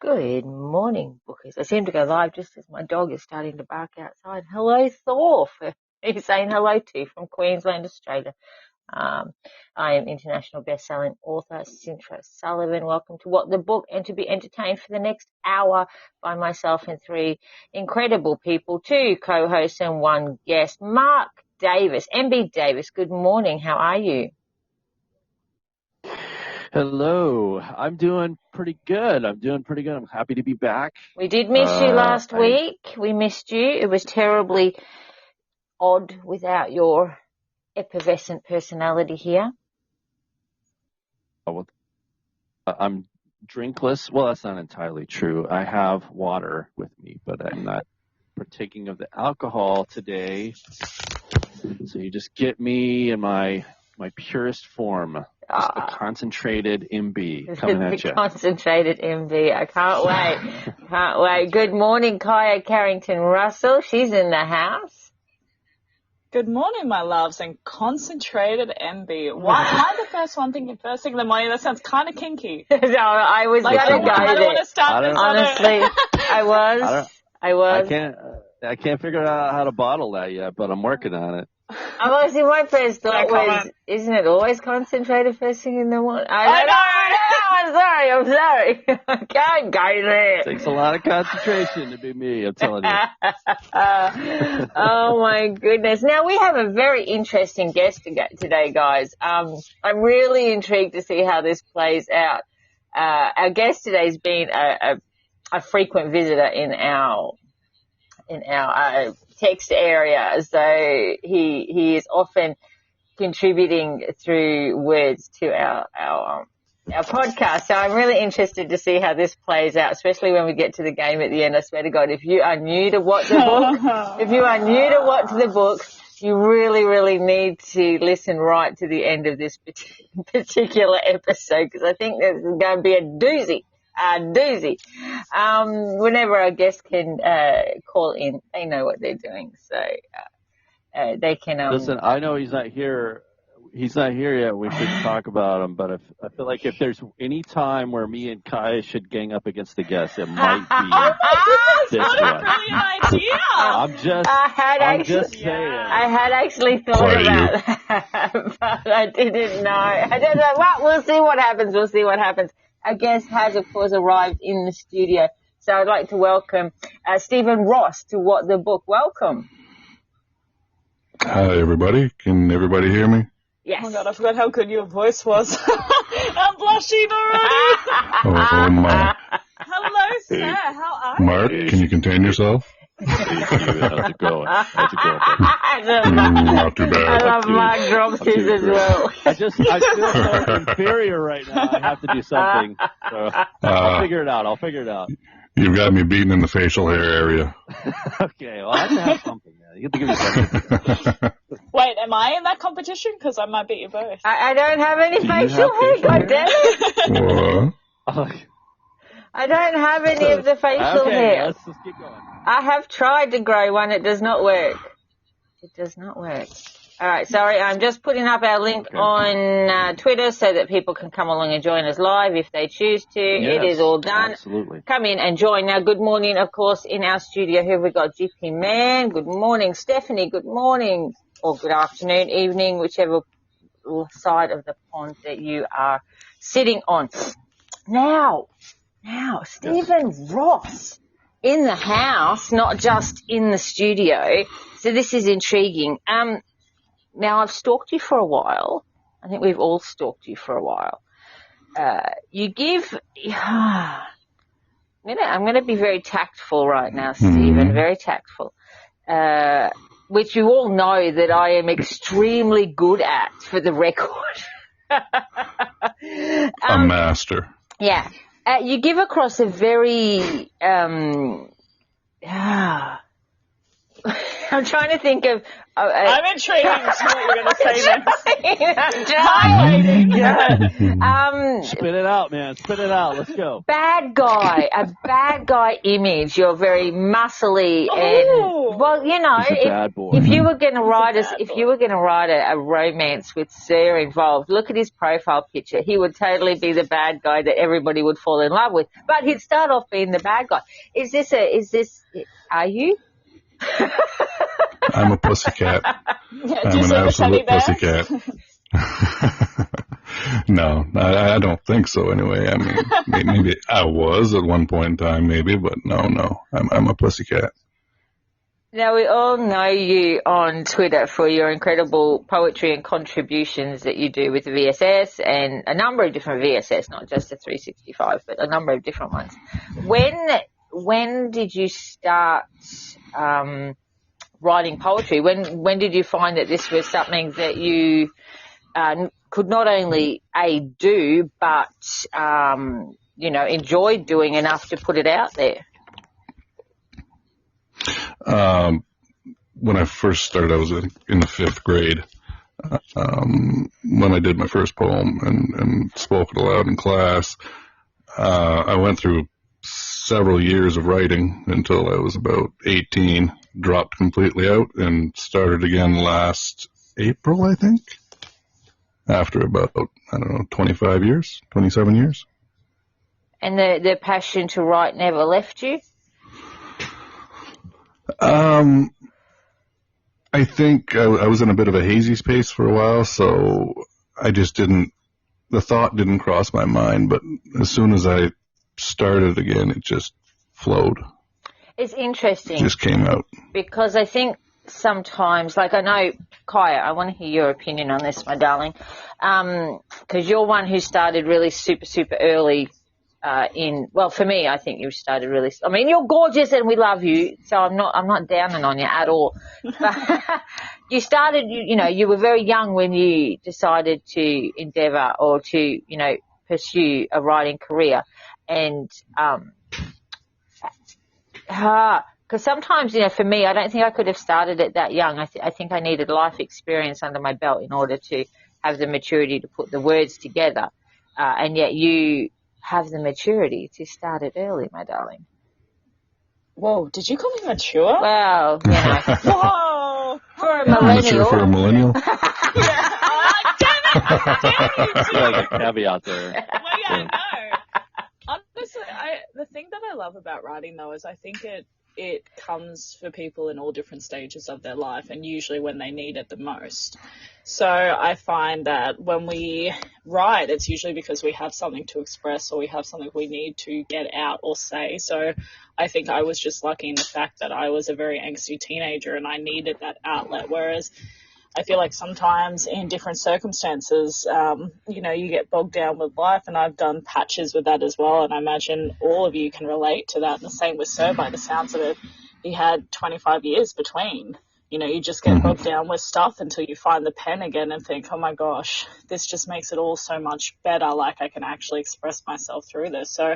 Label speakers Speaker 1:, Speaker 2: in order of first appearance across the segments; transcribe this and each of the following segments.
Speaker 1: Good morning, bookers. I seem to go live just as my dog is starting to bark outside. Hello, Thor. He's saying hello to from Queensland, Australia. I am international best-selling author Cynthia Sullivan. Welcome to What the Book, and to be entertained for the next hour by myself and three incredible people, two co-hosts and one guest, Mark Davis, MB Davis. Good morning. How are you?
Speaker 2: Hello. I'm doing pretty good. I'm happy to be back.
Speaker 1: We did miss you last week. We missed you. It was terribly odd without your effervescent personality here.
Speaker 2: I'm drinkless. Well, that's not entirely true. I have water with me, but I'm not partaking of the alcohol today. So you just get me in my purest form. Just a concentrated MB coming at you.
Speaker 1: Concentrated MB. I can't wait. Can't wait. Good morning, Kaya Carrington-Russell. She's in the house.
Speaker 3: Good morning, my loves, and concentrated MB. Why the first thing in the morning? That sounds kind of kinky.
Speaker 1: No, I was going to go there.
Speaker 3: I don't want to start this.
Speaker 1: Honestly, I was.
Speaker 2: I can't figure out how to bottle that yet, but I'm working on it.
Speaker 1: See, my first thought was, isn't it always concentrated first thing in the morning? I know. I'm sorry. I can't go there.
Speaker 2: It takes a lot of concentration to be me, I'm telling you.
Speaker 1: Oh, my goodness. Now, we have a very interesting guest today, guys. I'm really intrigued to see how this plays out. Our guest today has been a frequent visitor in our text area, so he is often contributing through words to our podcast. So I'm really interested to see how this plays out, especially when we get to the game at the end. I swear to God, if you are new to What the Book, you really, really need to listen right to the end of this particular episode, because I think there's going to be a doozy. Whenever our guests can call in, they know what they're doing, so they can.
Speaker 2: Listen, I know he's not here. He's not here yet. We should talk about him, but I feel like if there's any time where me and Kai should gang up against the guests, it might be this one.
Speaker 3: Idea.
Speaker 2: I'm just saying.
Speaker 1: I had actually thought about that, but I didn't know. I don't know. Well, we'll see what happens. Our guest has, of course, arrived in the studio. So I'd like to welcome Stephen Ross to What the Book. Welcome.
Speaker 4: Hi, everybody. Can everybody hear me?
Speaker 1: Yes.
Speaker 3: Oh, my God, I forgot how good your voice was. I'm blushing already.
Speaker 4: Oh, my.
Speaker 3: Hello, sir. How are you?
Speaker 4: Mark, can you contain yourself?
Speaker 2: How's it going?
Speaker 4: Not too bad.
Speaker 1: I love Mark drops his as well.
Speaker 2: I feel so inferior right now. I have to do something. So I'll figure it out.
Speaker 4: You've got me beaten in the facial hair area.
Speaker 2: Okay, well, I have to have something, man. You have to give me something.
Speaker 3: Wait, am I in that competition? Because I might beat you both.
Speaker 1: I don't have any facial hair, goddammit.
Speaker 4: What?
Speaker 1: I don't have any of the facial hair.
Speaker 2: Let's just keep going.
Speaker 1: I have tried to grow one. It does not work. All right, sorry. I'm just putting up our link on Twitter so that people can come along and join us live if they choose to.
Speaker 2: Yes,
Speaker 1: it is all done.
Speaker 2: Absolutely.
Speaker 1: Come in and join. Now, good morning, of course, in our studio. Here we've got GP Man. Good morning, Stephanie. Good morning, or good afternoon, evening, whichever side of the pond that you are sitting on. Now, Stephen Ross in the house, not just in the studio. So this is intriguing. Now, I've stalked you for a while. I think we've all stalked you for a while. You give... I'm going to be very tactful right now, Stephen, very tactful, which you all know that I am extremely good at, for the record.
Speaker 4: A master.
Speaker 1: Yeah. You give across a very... I'm trying to think of.
Speaker 3: I'm intrigued to see what you're going to say next.
Speaker 2: Spit it out, man. Spit it out. Let's go.
Speaker 1: Bad guy, a bad guy image. You're very muscly and well, you know,
Speaker 2: He's a bad boy.
Speaker 1: if you were going to write a romance with Sir involved, look at his profile picture. He would totally be the bad guy that everybody would fall in love with. But he'd start off being the bad guy. Are you?
Speaker 4: I'm a pussycat.
Speaker 3: Yeah,
Speaker 4: I'm an absolute pussycat. No, I don't think so anyway. I mean, maybe I was at one point in time, maybe, but no. I'm a pussycat.
Speaker 1: Now, we all know you on Twitter for your incredible poetry and contributions that you do with the VSS and a number of different VSS, not just the 365, but a number of different ones. When did you start writing poetry? When did you find that this was something that you could not only do, but enjoyed doing enough to put it out there?
Speaker 4: When I first started, I was in the 5th grade when I did my first poem and spoke it aloud in class. I went through several years of writing until I was about 18, dropped completely out, and started again last April, I think, after about, 27 years.
Speaker 1: And the passion to write never left you?
Speaker 4: I think I was in a bit of a hazy space for a while, so I just the thought didn't cross my mind, but as soon as I started again, it just flowed.
Speaker 1: It's interesting.
Speaker 4: It just came out.
Speaker 1: Because I think sometimes, like I know, Kaya, I want to hear your opinion on this, my darling, because you're one who started really super, super early for me, I think you started really, I mean, you're gorgeous and we love you, so I'm not downing on you at all. But you started, you were very young when you decided to endeavour or to, pursue a writing career. And, because sometimes, for me, I don't think I could have started it that young. I think I needed life experience under my belt in order to have the maturity to put the words together. And yet you have the maturity to start it early, my darling.
Speaker 3: Whoa, did you call me mature?
Speaker 1: Well,
Speaker 3: Whoa!
Speaker 1: For a millennial.
Speaker 4: Mature for a millennial?
Speaker 3: Damn it!
Speaker 2: Like a caveat there.
Speaker 3: Well, yeah, I know. Honestly, the thing that I love about writing, though, is I think it comes for people in all different stages of their life and usually when they need it the most. So I find that when we write, it's usually because we have something to express or we have something we need to get out or say. So I think I was just lucky in the fact that I was a very angsty teenager and I needed that outlet, whereas I feel like sometimes in different circumstances, you get bogged down with life, and I've done patches with that as well, and I imagine all of you can relate to that. And the same with Sir, by the sounds of it, he had 25 years between. You just get bogged down with stuff until you find the pen again and think, oh my gosh, this just makes it all so much better, like I can actually express myself through this. So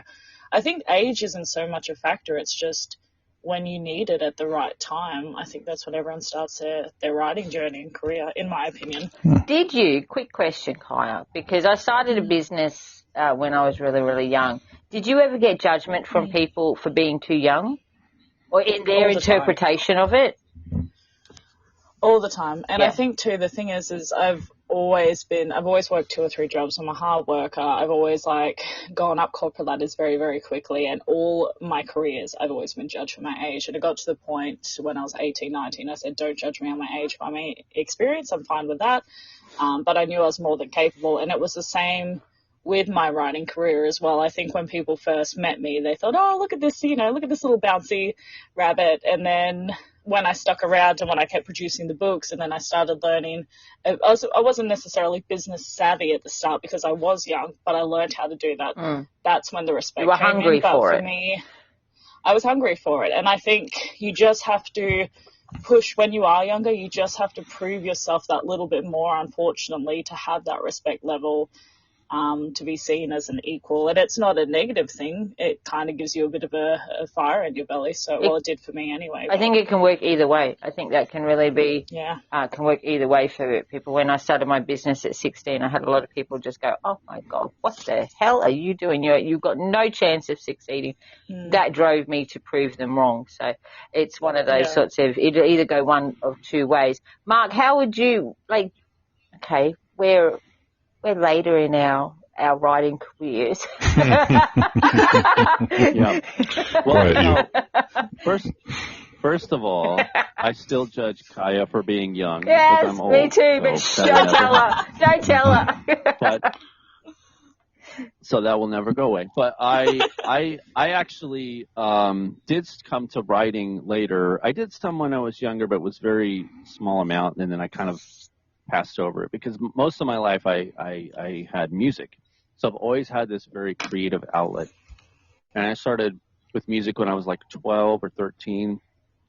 Speaker 3: I think age isn't so much a factor, it's just when you need it at the right time. I think that's when everyone starts their writing journey and career, in my opinion.
Speaker 1: Did you, quick question, Kaya, because I started a business when I was really, really young. Did you ever get judgment from people for being too young or in their interpretation of it?
Speaker 3: All the time. And I think too, the thing is I've always worked 2 or 3 jobs. I'm a hard worker. I've always gone up corporate ladders very, very quickly, and all my careers I've always been judged for my age. And it got to the point when I was 18, 19, I said, don't judge me on my age, by my experience. I'm fine with that. But I knew I was more than capable, and it was the same with my writing career as well. I think when people first met me, they thought, oh, look at this, look at this little bouncy rabbit. And then when I stuck around and when I kept producing the books and then I started learning, I wasn't necessarily business savvy at the start because I was young, but I learned how to do that. That's when the respect came in.
Speaker 1: You were hungry for it.
Speaker 3: For me, I was hungry for it. And I think you just have to push when you are younger. You just have to prove yourself that little bit more, unfortunately, to have that respect level to be seen as an equal. And it's not a negative thing. It kind of gives you a bit of a fire in your belly. So, well, it did for me anyway.
Speaker 1: I think it can work either way. I think that can really be,
Speaker 3: Yeah.
Speaker 1: Can work either way for people. When I started my business at 16, I had a lot of people just go, oh my God, what the hell are you doing? You've got no chance of succeeding. That drove me to prove them wrong. So it's one of those sorts of, it'll either go one of two ways. Mark, how would you, okay, we're later in our writing careers.
Speaker 2: Yeah. Well, first of all, I still judge Kaya for being young.
Speaker 1: Yes,
Speaker 2: I'm old,
Speaker 1: me too, but don't tell her. Don't tell her.
Speaker 2: But so that will never go away. But I actually did come to writing later. I did some when I was younger, but it was very small amount, and then I kind of passed over it because most of my life I had music. So I've always had this very creative outlet. And I started with music when I was like 12 or 13,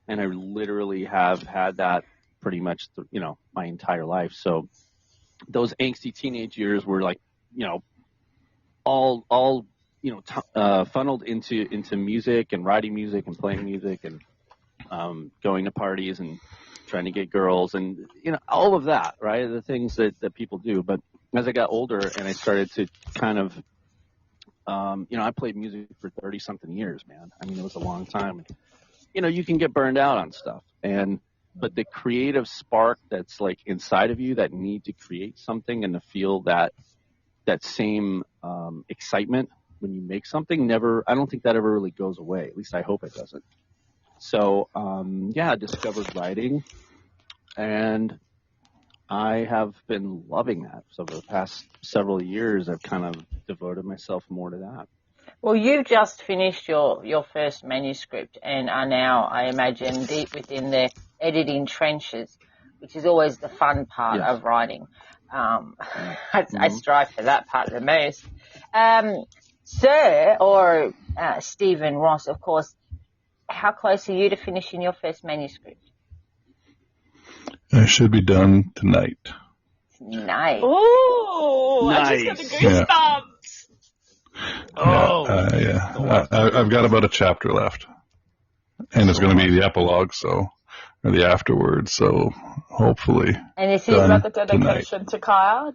Speaker 2: and I literally have had that pretty much, my entire life. So those angsty teenage years were like, all funneled into music and writing music and playing music and going to parties and trying to get girls and, all of that, right? The things that people do. But as I got older and I started to kind of, I played music for 30 something years, man. I mean, it was a long time. You can get burned out on stuff. But the creative spark that's like inside of you that need to create something and to feel that same excitement when you make something I don't think that ever really goes away. At least I hope it doesn't. So, I discovered writing, and I have been loving that. So for the past several years, I've kind of devoted myself more to that.
Speaker 1: Well, you've just finished your first manuscript and are now, I imagine, deep within the editing trenches, which is always the fun part of writing. I strive for that part the most. Sir, or Stephen Ross, of course, how close are you to finishing your first manuscript?
Speaker 4: I should be done tonight.
Speaker 1: Nice.
Speaker 3: Oh, nice. I just got the goosebumps.
Speaker 4: Yeah. I've got about a chapter left, and it's going to be the epilogue, or the afterwards. So hopefully.
Speaker 1: And is
Speaker 3: that the dedication to Kaya?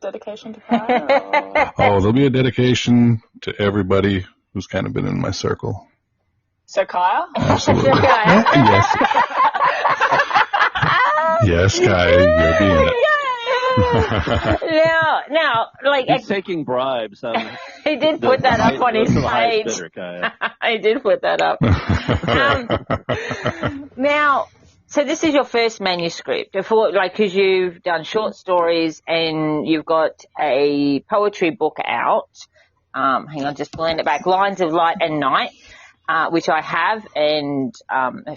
Speaker 4: There'll be a dedication to everybody who's kind of been in my circle.
Speaker 3: So Kaya?
Speaker 4: Absolutely. Yes. Yes, Kaya, you're being it.
Speaker 1: Now,
Speaker 2: he's taking bribes.
Speaker 1: He did put that up on his page. He did put that up. Now, so this is your first manuscript, because you've done short stories and you've got a poetry book out. Hang on, just pulling it back. Lines of Light and Night, which I have, and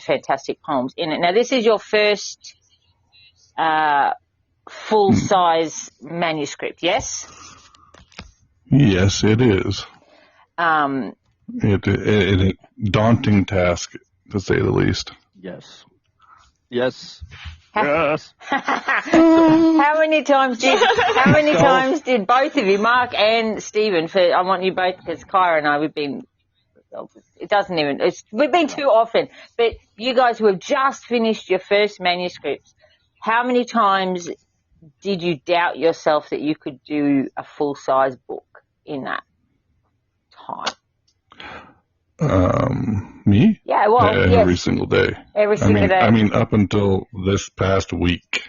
Speaker 1: fantastic poems in it. Now, this is your first full-size manuscript, yes?
Speaker 4: Yes, it is. It's a daunting task, to say the least.
Speaker 2: Yes. Yes.
Speaker 1: How many times did both of you, Mark and Stephen, I want you both, because Kyra and I, we've been too often, but you guys who have just finished your first manuscripts, how many times did you doubt yourself that you could do a full-size book in that time?
Speaker 4: Me?
Speaker 1: Yeah, well,
Speaker 4: every single day.
Speaker 1: Every single day.
Speaker 4: I mean, up until this past week,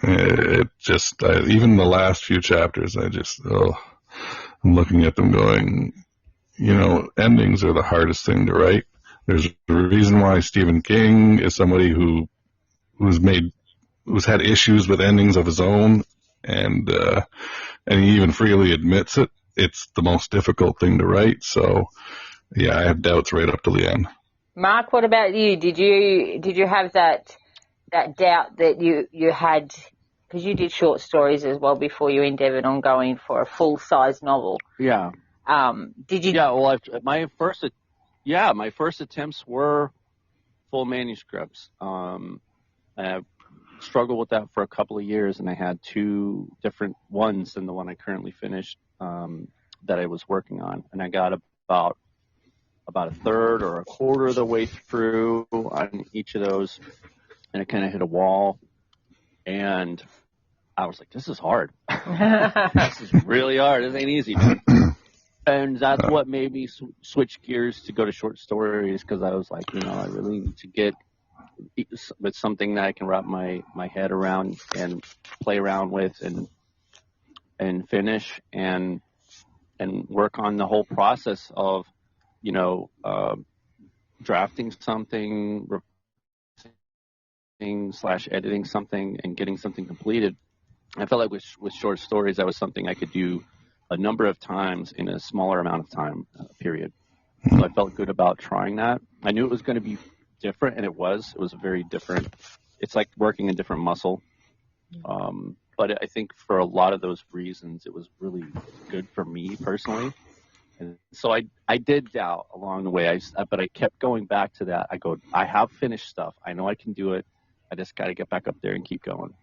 Speaker 4: it just, even the last few chapters, I'm looking at them going, endings are the hardest thing to write. There's a reason why Stephen King is somebody who's had issues with endings of his own, and he even freely admits it. It's the most difficult thing to write. So, I have doubts right up to the end.
Speaker 1: Mark, what about you? Did you have that doubt that you had, because you did short stories as well before you endeavored on going for a full-size novel?
Speaker 2: Yeah.
Speaker 1: Did you?
Speaker 2: Yeah. Well, my first attempts were full manuscripts. struggled with that for a couple of years, and I had two different ones than the one I currently finished that I was working on, and I got about a third or a quarter of the way through on each of those, and it kind of hit a wall, and I was like, this is hard. This is really hard. This ain't easy, man. And that's what made me switch gears to go to short stories, because I was like, I really need to get with something that I can wrap my head around and play around with and finish and work on the whole process of, drafting something, / editing something and getting something completed. I felt like with short stories, that was something I could do a number of times in a smaller amount of time period. So I felt good about trying that. I knew it was going to be different, and it was a very different, it's like working a different muscle. But I think for a lot of those reasons, it was really good for me personally. And so I did doubt along the way, but I kept going back to that. I have finished stuff. I know I can do it. I just got to get back up there and keep going.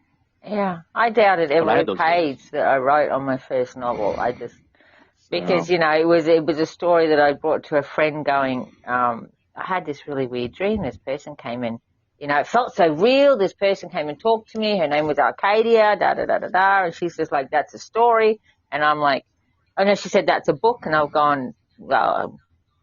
Speaker 1: Yeah, I doubted every page that I wrote on my first novel. Because it was a story that I brought to a friend going, I had this really weird dream. This person came in, it felt so real. This person came and talked to me. Her name was Arcadia, da-da-da-da-da. And she's just like, that's a story. And I'm like, oh no, she said, that's a book. And I've gone, well,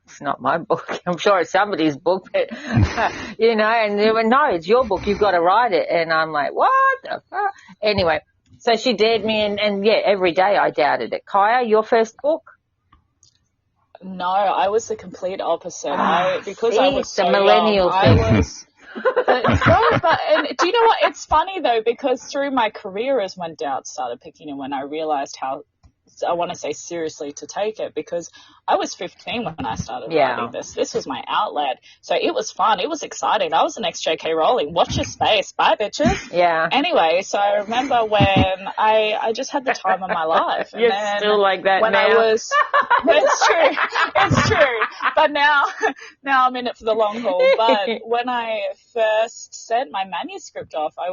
Speaker 1: it's not my book. I'm sure it's somebody's book, but, and they went, no, it's your book. You've got to write it. And I'm like, what the fuck? Anyway, so she dared me, and every day I doubted it. Kaya, your first book?
Speaker 3: No, I was the complete opposite. I was so
Speaker 1: the millennial
Speaker 3: young,
Speaker 1: thing.
Speaker 3: And do you know what? It's funny though, because through my career is when doubts started picking in, when I realized how, I want to say seriously to take it, because I was 15 when I started writing this. This was my outlet. So it was fun. It was exciting. I was the next J.K. Rowling. Watch your space. Bye, bitches.
Speaker 1: Yeah.
Speaker 3: Anyway, so I remember when I just had the time of my life. And
Speaker 1: You're
Speaker 3: then
Speaker 1: still like that
Speaker 3: when
Speaker 1: now.
Speaker 3: It's true. But now I'm in it for the long haul. But when I first sent my manuscript off, it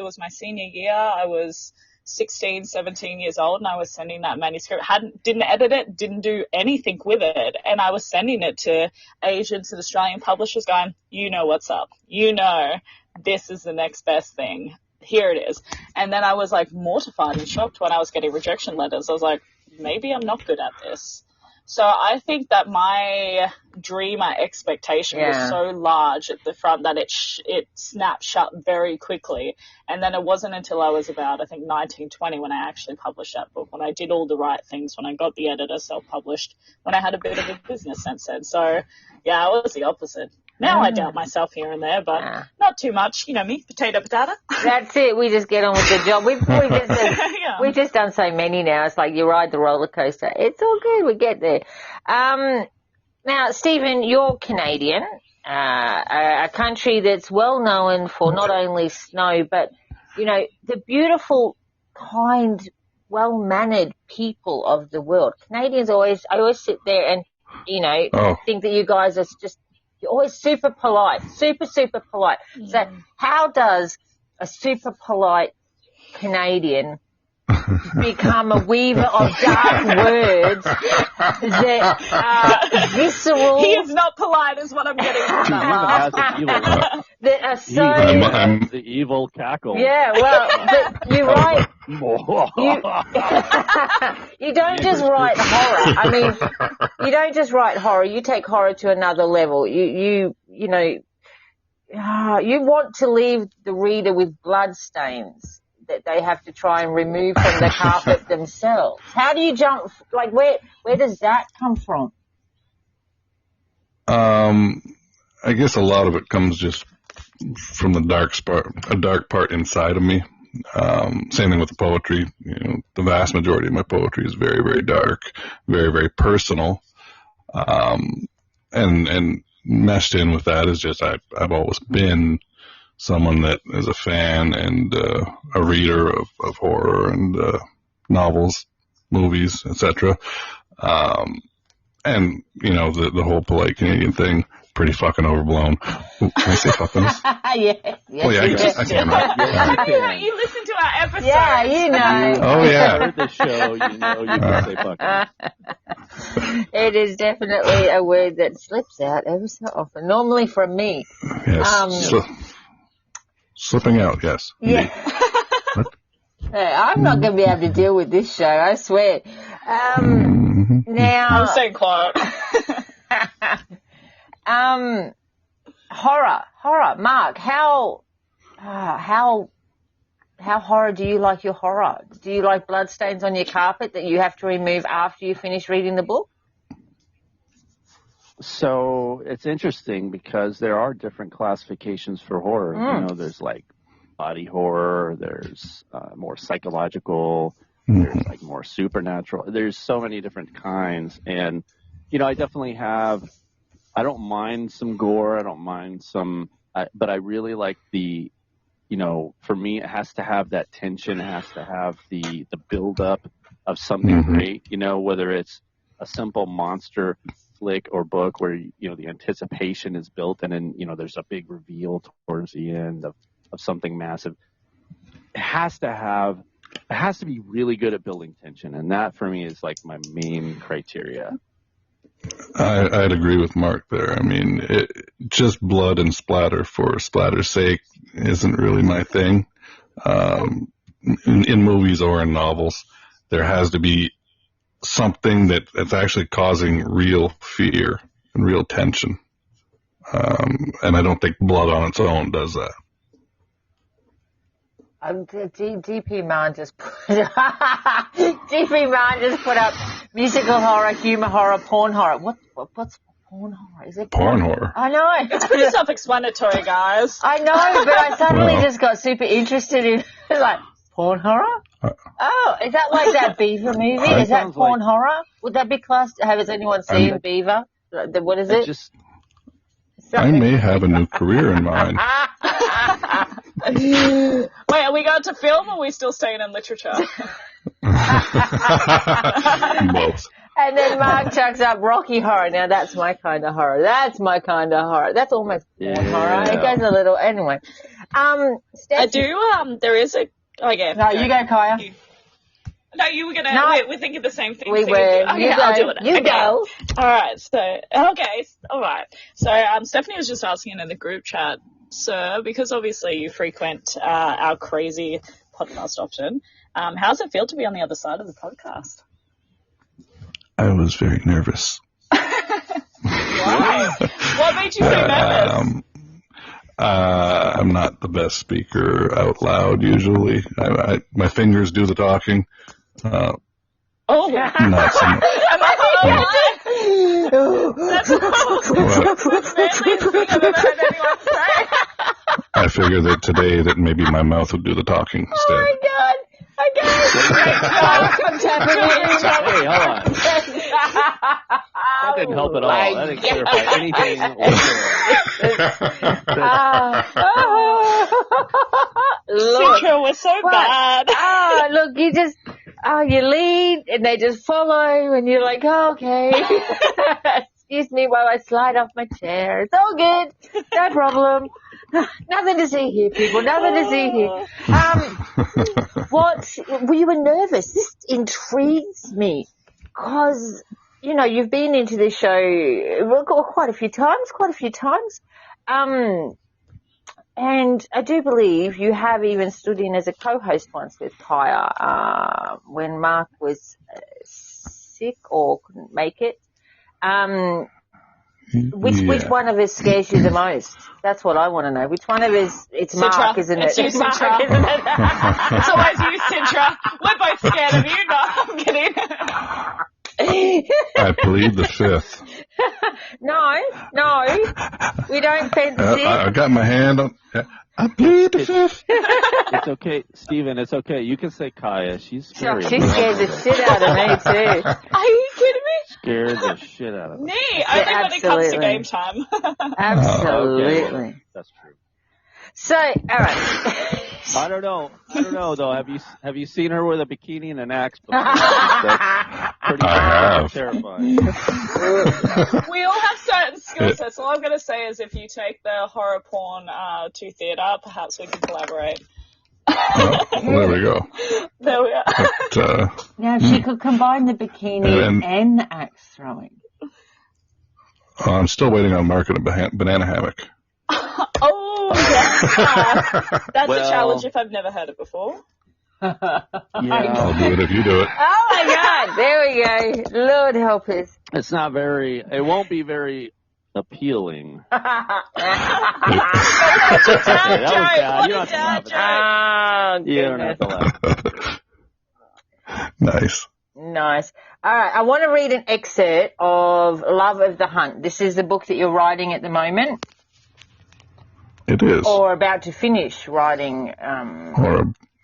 Speaker 3: was my senior year. I was 16, 17 years old, and I was sending that manuscript, didn't edit it, didn't do anything with it, and I was sending it to agents and Australian publishers going, what's up, this is the next best thing, here it is. And then I was like mortified and shocked when I was getting rejection letters. I was like, maybe I'm not good at this. So I think that my dream, my expectation was so large at the front that it snapped shut very quickly. And then it wasn't until I was about, I think, 19, 20 when I actually published that book, when I did all the right things, when I got the editor, self-published, when I had a bit of a business sense then. So, yeah, I was the opposite. Now I doubt myself here and there, but not too much. You know me, potato.
Speaker 1: That's it. We just get on with the job. We've just done so many now. It's like you ride the roller coaster. It's all good. We get there. Now, Stephen, you're Canadian, a country that's well known for not only snow, but, the beautiful, kind, well-mannered people of the world. Canadians I always sit there and, think that you guys are just, you're always super polite, super, super polite. So how does a super polite Canadian become a weaver of dark words that are visceral?
Speaker 3: He is not polite is what I'm getting from that.
Speaker 1: That are so...
Speaker 2: the evil cackle.
Speaker 1: Yeah, well, you're right. You don't just write horror. I mean, you don't just write horror. You take horror to another level. You want to leave the reader with bloodstains that they have to try and remove from the carpet themselves. How do you jump? Like, where does that come from?
Speaker 4: I guess a lot of it comes just from a dark part inside of me. Same thing with the poetry. The vast majority of my poetry is very, very dark, very, very personal. And meshed in with that is just I've always been someone that is a fan and a reader of horror and novels, movies, etc. And the whole polite Canadian thing pretty fucking overblown. Ooh, can I say fuckings?
Speaker 1: Yes.
Speaker 4: Oh, yeah, I can. Right?
Speaker 3: You listen to our episodes.
Speaker 1: Yeah, you know.
Speaker 4: Oh, yeah.
Speaker 2: Heard the show, you know you can say fucking.
Speaker 1: It is definitely a word that slips out every so often. Normally from me.
Speaker 4: Yes. Slipping out, yes.
Speaker 1: Yeah. Hey, I'm not going to be able to deal with this show, I swear. Now,
Speaker 3: I'm staying quiet.
Speaker 1: horror. Mark, how horror do you like your horror? Do you like bloodstains on your carpet that you have to remove after you finish reading the book?
Speaker 2: So it's interesting because there are different classifications for horror. You know, there's like body horror, there's more psychological, there's like more supernatural. There's so many different kinds. And, you know, I don't mind some gore. I don't mind but I really like the, you know, for me, it has to have that tension. It has to have the buildup of something great, you know, whether it's a simple monster flick or book where, you know, the anticipation is built and then, you know, there's a big reveal towards the end of something massive. It has to be really good at building tension. And that for me is like my main criteria.
Speaker 4: I'd agree with Mark there. I mean, just blood and splatter for splatter's sake isn't really my thing. In movies or in novels, there has to be something that's actually causing real fear and real tension. And I don't think blood on its own does that.
Speaker 1: DP Mann just put up musical horror, humor horror, porn horror. What's porn horror? Is it
Speaker 4: porn horror?
Speaker 1: I know.
Speaker 3: It's pretty self-explanatory, guys.
Speaker 1: I know, but I suddenly just got super interested in like porn horror. Oh, is that like that Beaver movie? Is that porn horror? Would that be classed? Has anyone seen Beaver? What is it?
Speaker 4: I may have a new career in mind.
Speaker 3: Wait, are we going to film or are we still staying in literature?
Speaker 4: Both.
Speaker 1: And then Mark chucks up Rocky Horror. Now that's my kind of horror. That's almost porn horror. It goes a little, anyway.
Speaker 3: I do, there is a, again.
Speaker 1: No, you go, Kaya.
Speaker 3: No, you were gonna.
Speaker 1: No.
Speaker 3: We're thinking the same thing.
Speaker 1: We
Speaker 3: so
Speaker 1: were.
Speaker 3: Okay, I'll do it.
Speaker 1: You go.
Speaker 3: All right. So all right. So Stephanie was just asking in the group chat, sir, because obviously you frequent our crazy podcast often. How does it feel to be on the other side of the podcast?
Speaker 4: I was very nervous.
Speaker 3: Why? What made you so nervous?
Speaker 4: I'm not the best speaker out loud usually. My fingers do the talking.
Speaker 3: Not
Speaker 4: so much.
Speaker 3: That's the most manliest thing I've ever heard anyone say.
Speaker 4: I figure that today that maybe my mouth would do the talking instead.
Speaker 1: Oh my God. I'm tapping it.
Speaker 2: Hey, hold on. That didn't help at all. That didn't clarify anything whatsoever.
Speaker 3: Citra was so bad.
Speaker 1: Look, you lead and they just follow and you're like, oh, okay. Excuse me while I slide off my chair. It's all good. No problem. Nothing to see here, people. Nothing to see here. You were nervous. This intrigues me because, you know, you've been into this show quite a few times. And I do believe you have even stood in as a co-host once with Kaya when Mark was sick or couldn't make it. Which one of us scares you the most? That's what I want to know. Which one of us? It's
Speaker 3: Citra.
Speaker 1: Mark, isn't it?
Speaker 3: It's you, Citra. It's always you, Citra. We're both scared of you. No, I'm kidding.
Speaker 4: I plead the fifth.
Speaker 1: No, we don't fence it.
Speaker 4: I got my hand on. I plead the fifth.
Speaker 2: It's okay, Stephen. It's okay. You can say Kaya. She's scary.
Speaker 1: She scared the shit out of me too.
Speaker 3: Are you kidding me?
Speaker 2: Scared the shit out of me.
Speaker 3: Me? Only when it comes to game time.
Speaker 1: Absolutely.
Speaker 2: Okay. That's true.
Speaker 1: So, all right.
Speaker 2: I don't know though. Have you seen her with a bikini and an axe before? That's pretty
Speaker 4: I have.
Speaker 2: terrifying.
Speaker 3: We all have certain skill sets Max, all I'm going to say is if you take the horror porn to theatre, perhaps we can collaborate.
Speaker 4: Well, there we go.
Speaker 3: There we are.
Speaker 4: But,
Speaker 1: Now, she could combine the bikini and the axe throwing.
Speaker 4: I'm still waiting on Mark and a banana hammock.
Speaker 3: Oh, yes. That's a challenge if I've never heard it before.
Speaker 2: Yeah.
Speaker 4: I'll do it if you do it.
Speaker 1: Oh, my God. There we go. Lord help us.
Speaker 2: It won't be very appealing.
Speaker 3: What a dad joke.
Speaker 1: Oh,
Speaker 2: You don't have to laugh.
Speaker 4: Nice.
Speaker 1: Nice. All right. I want to read an excerpt of Love of the Hunt. This is the book that you're writing at the moment.
Speaker 4: It is.
Speaker 1: Or about to finish writing.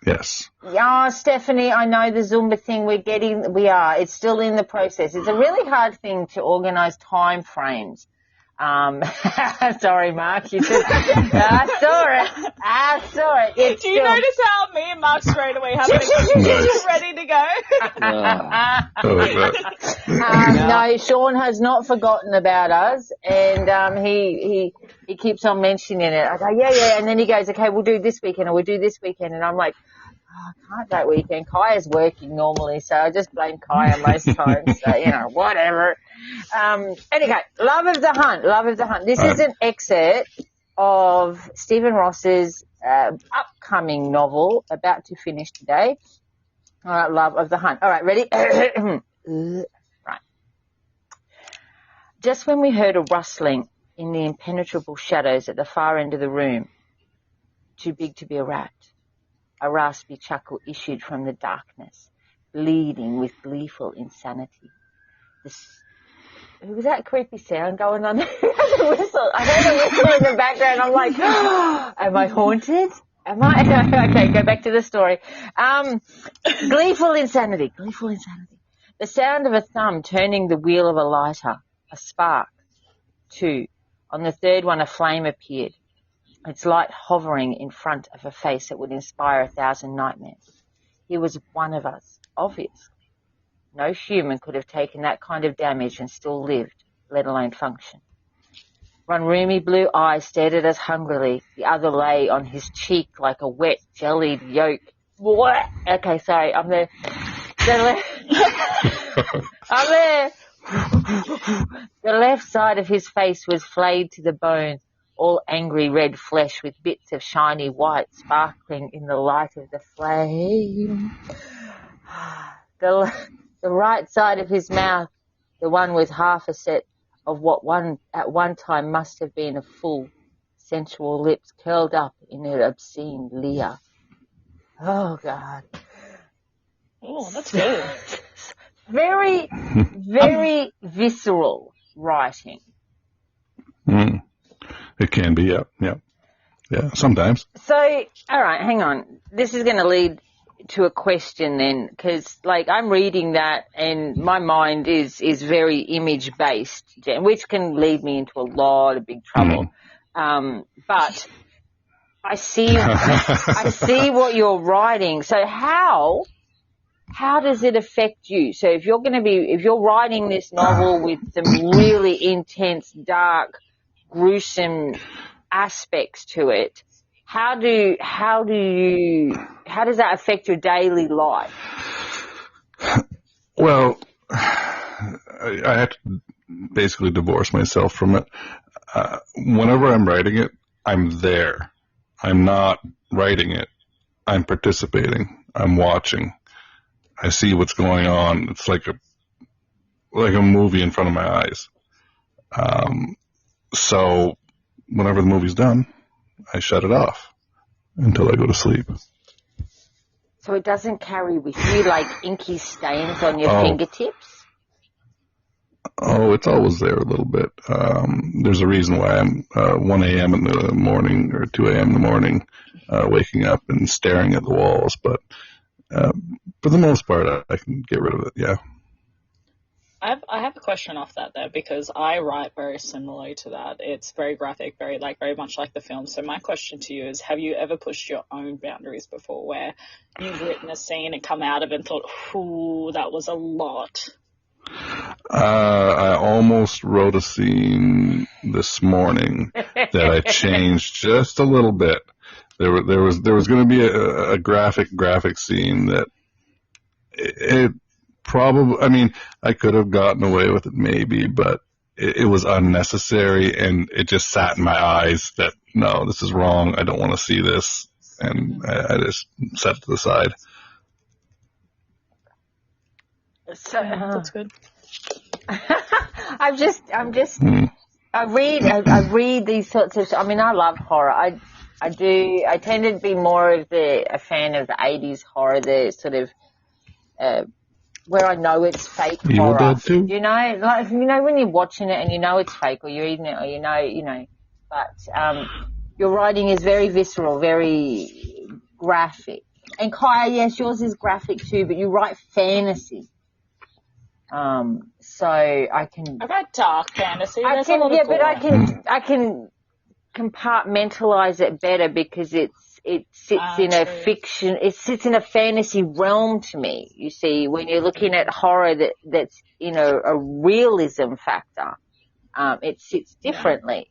Speaker 4: Yes.
Speaker 1: Yeah, Stephanie, I know the Zumba thing it's still in the process. It's a really hard thing to organize time frames. Sorry, Mark, you said, I saw it.
Speaker 3: Do you notice how me and Mark straight away have it ready to go?
Speaker 1: No, Sean has not forgotten about us, and he keeps on mentioning it. I go, yeah, and then he goes, okay, we'll do this weekend, or we'll do this weekend, and I'm like, I can't that weekend. Kaya's working normally, so I just blame Kaya most times. So, whatever. Anyway, Love of the Hunt. This is an excerpt of Stephen Ross's upcoming novel, about to finish today. All right, Love of the Hunt. All right, ready? Right. Just when we heard a rustling in the impenetrable shadows at the far end of the room, too big to be a rat, a raspy chuckle issued from the darkness, bleeding with gleeful insanity. Was that creepy sound going on? I heard a whistle in the background. I'm like, am I haunted? Am I? Okay, go back to the story. Gleeful insanity. The sound of a thumb turning the wheel of a lighter, a spark, two. On the third one, a flame appeared, its light hovering in front of a face that would inspire 1,000 nightmares. He was one of us, obviously. No human could have taken that kind of damage and still lived, let alone function. One roomy blue eye stared at us hungrily. The other lay on his cheek like a wet, jellied yolk. What? Okay, sorry, I'm there. I'm there. The left side of his face was flayed to the bone, all angry red flesh with bits of shiny white sparkling in the light of the flame. The right side of his mouth, the one with half a set of what at one time must have been a full, sensual lips curled up in an obscene leer. Oh, God.
Speaker 3: Oh, that's good.
Speaker 1: Very, very visceral writing.
Speaker 4: It can be, yeah, sometimes.
Speaker 1: So, all right, hang on. This is going to lead to a question then, because I'm reading that and my mind is very image based, which can lead me into a lot of big trouble. But I see what you're writing. So how does it affect you? So if you're writing this novel with some really intense, dark, gruesome aspects to it, how does that affect your daily life?
Speaker 4: Well, I had to basically divorce myself from it. Whenever I'm writing it, I'm there. I'm not writing it. I'm participating. I'm watching. I see what's going on. It's like a movie in front of my eyes. So whenever the movie's done, I shut it off until I go to sleep.
Speaker 1: So it doesn't carry with you like inky stains on your fingertips?
Speaker 4: Oh, it's always there a little bit. There's a reason why I'm 1 a.m. in the morning or 2 a.m. in the morning waking up and staring at the walls. But for the most part, I can get rid of it, yeah.
Speaker 3: I have a question off that there, because I write very similarly to that. It's very graphic, very much like the film. So my question to you is, have you ever pushed your own boundaries before, where you've written a scene and come out of it and thought, ooh, that was a lot?
Speaker 4: I almost wrote a scene this morning that I changed just a little bit. There was going to be a graphic scene that it probably, I mean, I could have gotten away with it maybe, but it was unnecessary, and it just sat in my eyes that, no, this is wrong. I don't want to see this. And I just set it to the side.
Speaker 1: So,
Speaker 3: That's good.
Speaker 1: I read these sorts of, I mean, I love horror. I tend to be more of a fan of the 80s horror, the sort of, where I know it's fake horror.
Speaker 4: Evil Dead too?
Speaker 1: You know, like, you know, when you're watching it and you know it's fake, or you're reading it, or you know, but, your writing is very visceral, very graphic. And Kaya, yes, yours is graphic too, but you write fantasy. So I can.
Speaker 3: I write dark fantasy.
Speaker 1: I can compartmentalize it better because it sits in a fiction. It sits in a fantasy realm to me. You see, when you're looking at horror that's a realism factor, it sits differently.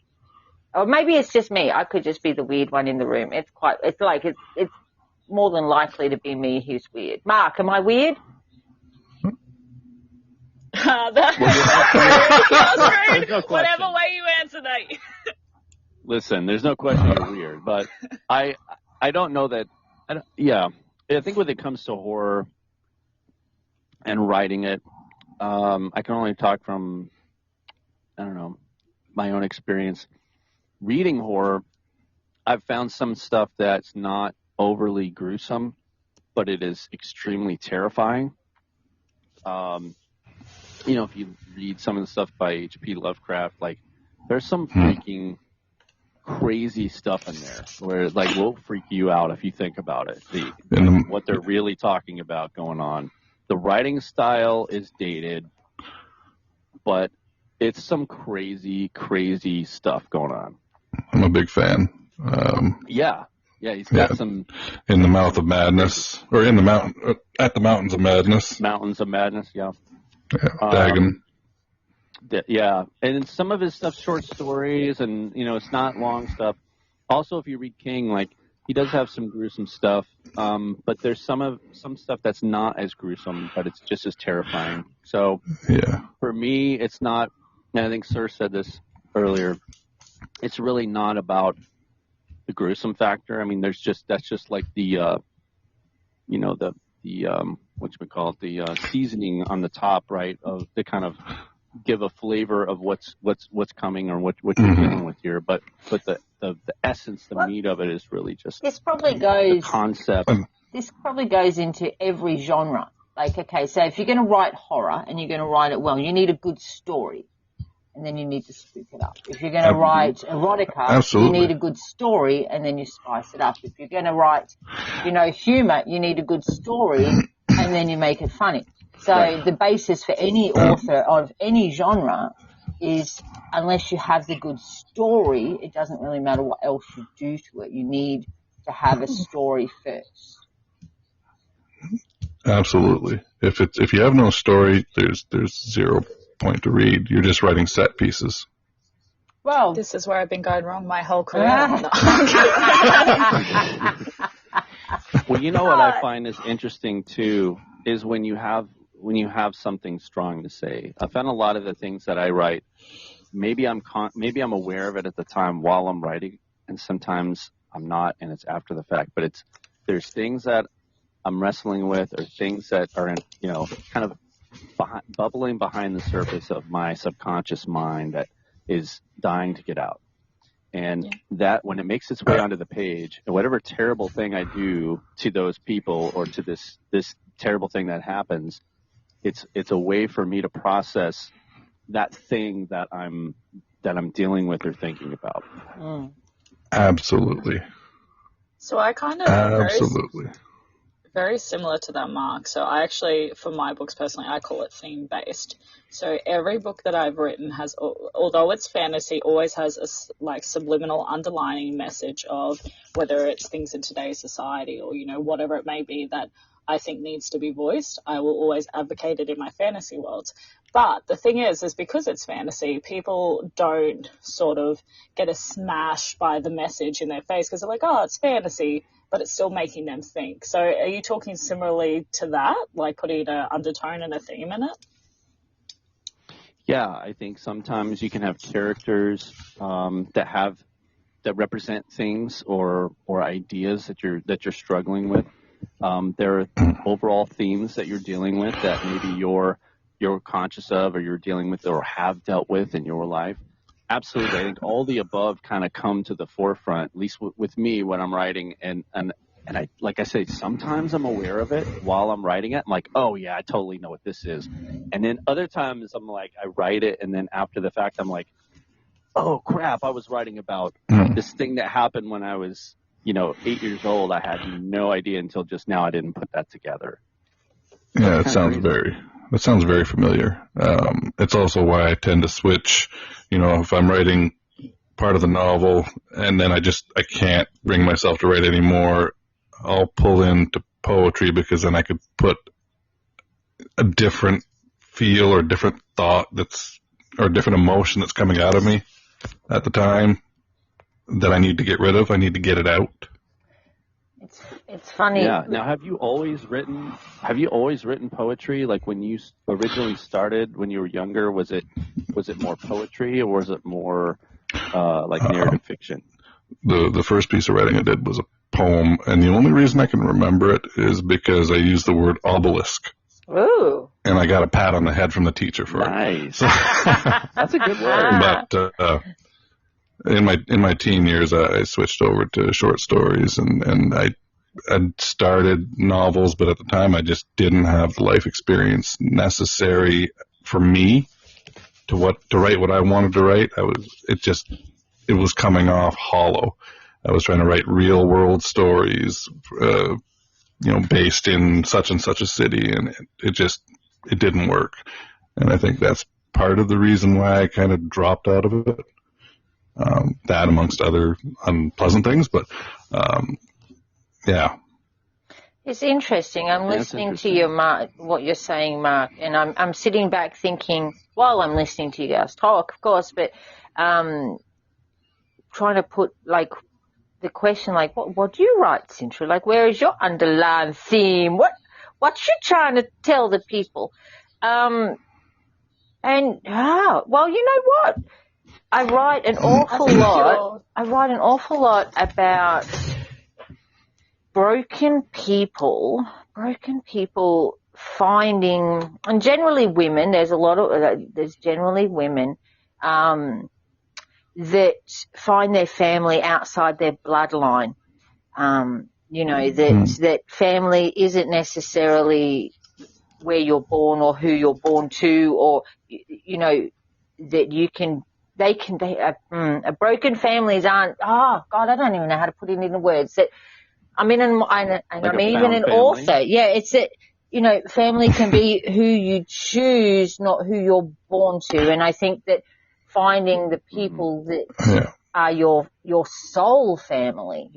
Speaker 1: Or maybe it's just me. I could just be the weird one in the room. It's more than likely to be me who's weird. Mark, am I weird?
Speaker 3: That's rude.
Speaker 2: No
Speaker 3: Whatever way you answer that.
Speaker 2: Listen, there's no question you're weird, but I don't know that. I think when it comes to horror and writing it, I can only talk from, I don't know, my own experience. Reading horror, I've found some stuff that's not overly gruesome, but it is extremely terrifying. If you read some of the stuff by H.P. Lovecraft, like, there's some freaking crazy stuff in there where, like, will freak you out if you think about it. What they're really talking about going on. The writing style is dated, but it's some crazy, crazy stuff going on.
Speaker 4: I'm a big fan.
Speaker 2: He's got some
Speaker 4: In the Mouth of Madness, or at the Mountains of Madness.
Speaker 2: Mountains of Madness, yeah.
Speaker 4: Dagon.
Speaker 2: And some of his stuff's short stories, and it's not long stuff. Also, if you read King, like, he does have some gruesome stuff, but there's some stuff that's not as gruesome, but it's just as terrifying. So for me, it's not. And I think Sir said this earlier. It's really not about the gruesome factor. I mean, that's just like the the seasoning on the top, right? Of to kind of give a flavor of what's coming or what you're dealing with here. But the essence, the meat of it is really just
Speaker 1: this probably goes
Speaker 2: the concept.
Speaker 1: This probably goes into every genre. Like, okay, so if you're going to write horror and you're going to write it well, you need a good story. And then you need to spook it up. If you're going to write erotica, you need a good story, and then you spice it up. If you're going to write, humor, you need a good story, and then you make it funny. So the basis for any author of any genre is, unless you have the good story, it doesn't really matter what else you do to it. You need to have a story first.
Speaker 4: Absolutely. If you have no story, there's zero point to read. You're just writing set pieces.
Speaker 1: Well,
Speaker 3: this is where I've been going wrong my whole career.
Speaker 2: Well, what I find is interesting too is when you have something strong to say. I found a lot of the things that I write, maybe I'm aware of it at the time while I'm writing, and sometimes I'm not, and it's after the fact. But there's things that I'm wrestling with, or things that are in, kind of bubbling behind the surface of my subconscious mind that is dying to get out. And that when it makes its way onto the page, and whatever terrible thing I do to those people or to this terrible thing that happens, it's a way for me to process that thing that I'm dealing with or thinking about.
Speaker 4: Absolutely.
Speaker 3: So I kind of very similar to that, Mark. So I actually, for my books personally, I call it theme-based. So every book that I've written has, although it's fantasy, always has a subliminal underlining message of whether it's things in today's society or, whatever it may be that I think needs to be voiced. I will always advocate it in my fantasy worlds. But the thing is because it's fantasy, people don't sort of get a smash by the message in their face because they're like, oh, it's fantasy, but it's still making them think. So are you talking similarly to that, like putting an undertone and a theme in it?
Speaker 2: Yeah, I think sometimes you can have characters that represent things or ideas that you're struggling with. There are overall themes that you're dealing with that maybe you're conscious of or you're dealing with or have dealt with in your life. Absolutely. I think all the above kind of come to the forefront, at least with me when I'm writing. And I, like I say, sometimes I'm aware of it while I'm writing it. I'm like, oh, yeah, I totally know what this is. And then other times I'm like, I write it. And then after the fact, I'm like, oh, crap, I was writing about this thing that happened when I was, 8 years old. I had no idea until just now I didn't put that together.
Speaker 4: Yeah, it sounds very familiar. It's also why I tend to switch, if I'm writing part of the novel and then I can't bring myself to write anymore, I'll pull into poetry because then I could put a different feel or different thought or different emotion that's coming out of me at the time that I need to get rid of. I need to get it out.
Speaker 1: It's funny.
Speaker 2: Yeah. Now, have you always written poetry? Like when you originally started when you were younger, was it more poetry or was it more like narrative fiction?
Speaker 4: The first piece of writing I did was a poem, and the only reason I can remember it is because I used the word obelisk.
Speaker 1: Ooh.
Speaker 4: And I got a pat on the head from the teacher for it.
Speaker 2: Nice. That's a good word.
Speaker 4: But in my teen years, I switched over to short stories, and I started novels, but at the time I just didn't have the life experience necessary for me to write what I wanted to write. It was coming off hollow. I was trying to write real world stories, based in such and such a city, and it didn't work. And I think that's part of the reason why I kind of dropped out of it. That amongst other unpleasant things, but yeah.
Speaker 1: It's interesting. I'm listening to you, Mark, what you're saying, Mark, and I'm sitting back thinking while I'm listening to you guys talk, of course, but trying to put like the question, like what do you write, Cintra? Like, where is your underlying theme? What's you trying to tell the people? Well, you know what? I write an awful lot about broken people finding, and generally women, there's generally women, that find their family outside their bloodline. That family isn't necessarily where you're born or who you're born to, or, that broken families aren't, oh God, I don't even know how to put it into words. That, I'm even an author. Yeah, it's that, family can be who you choose, not who you're born to. And I think that finding the people that are your soul family,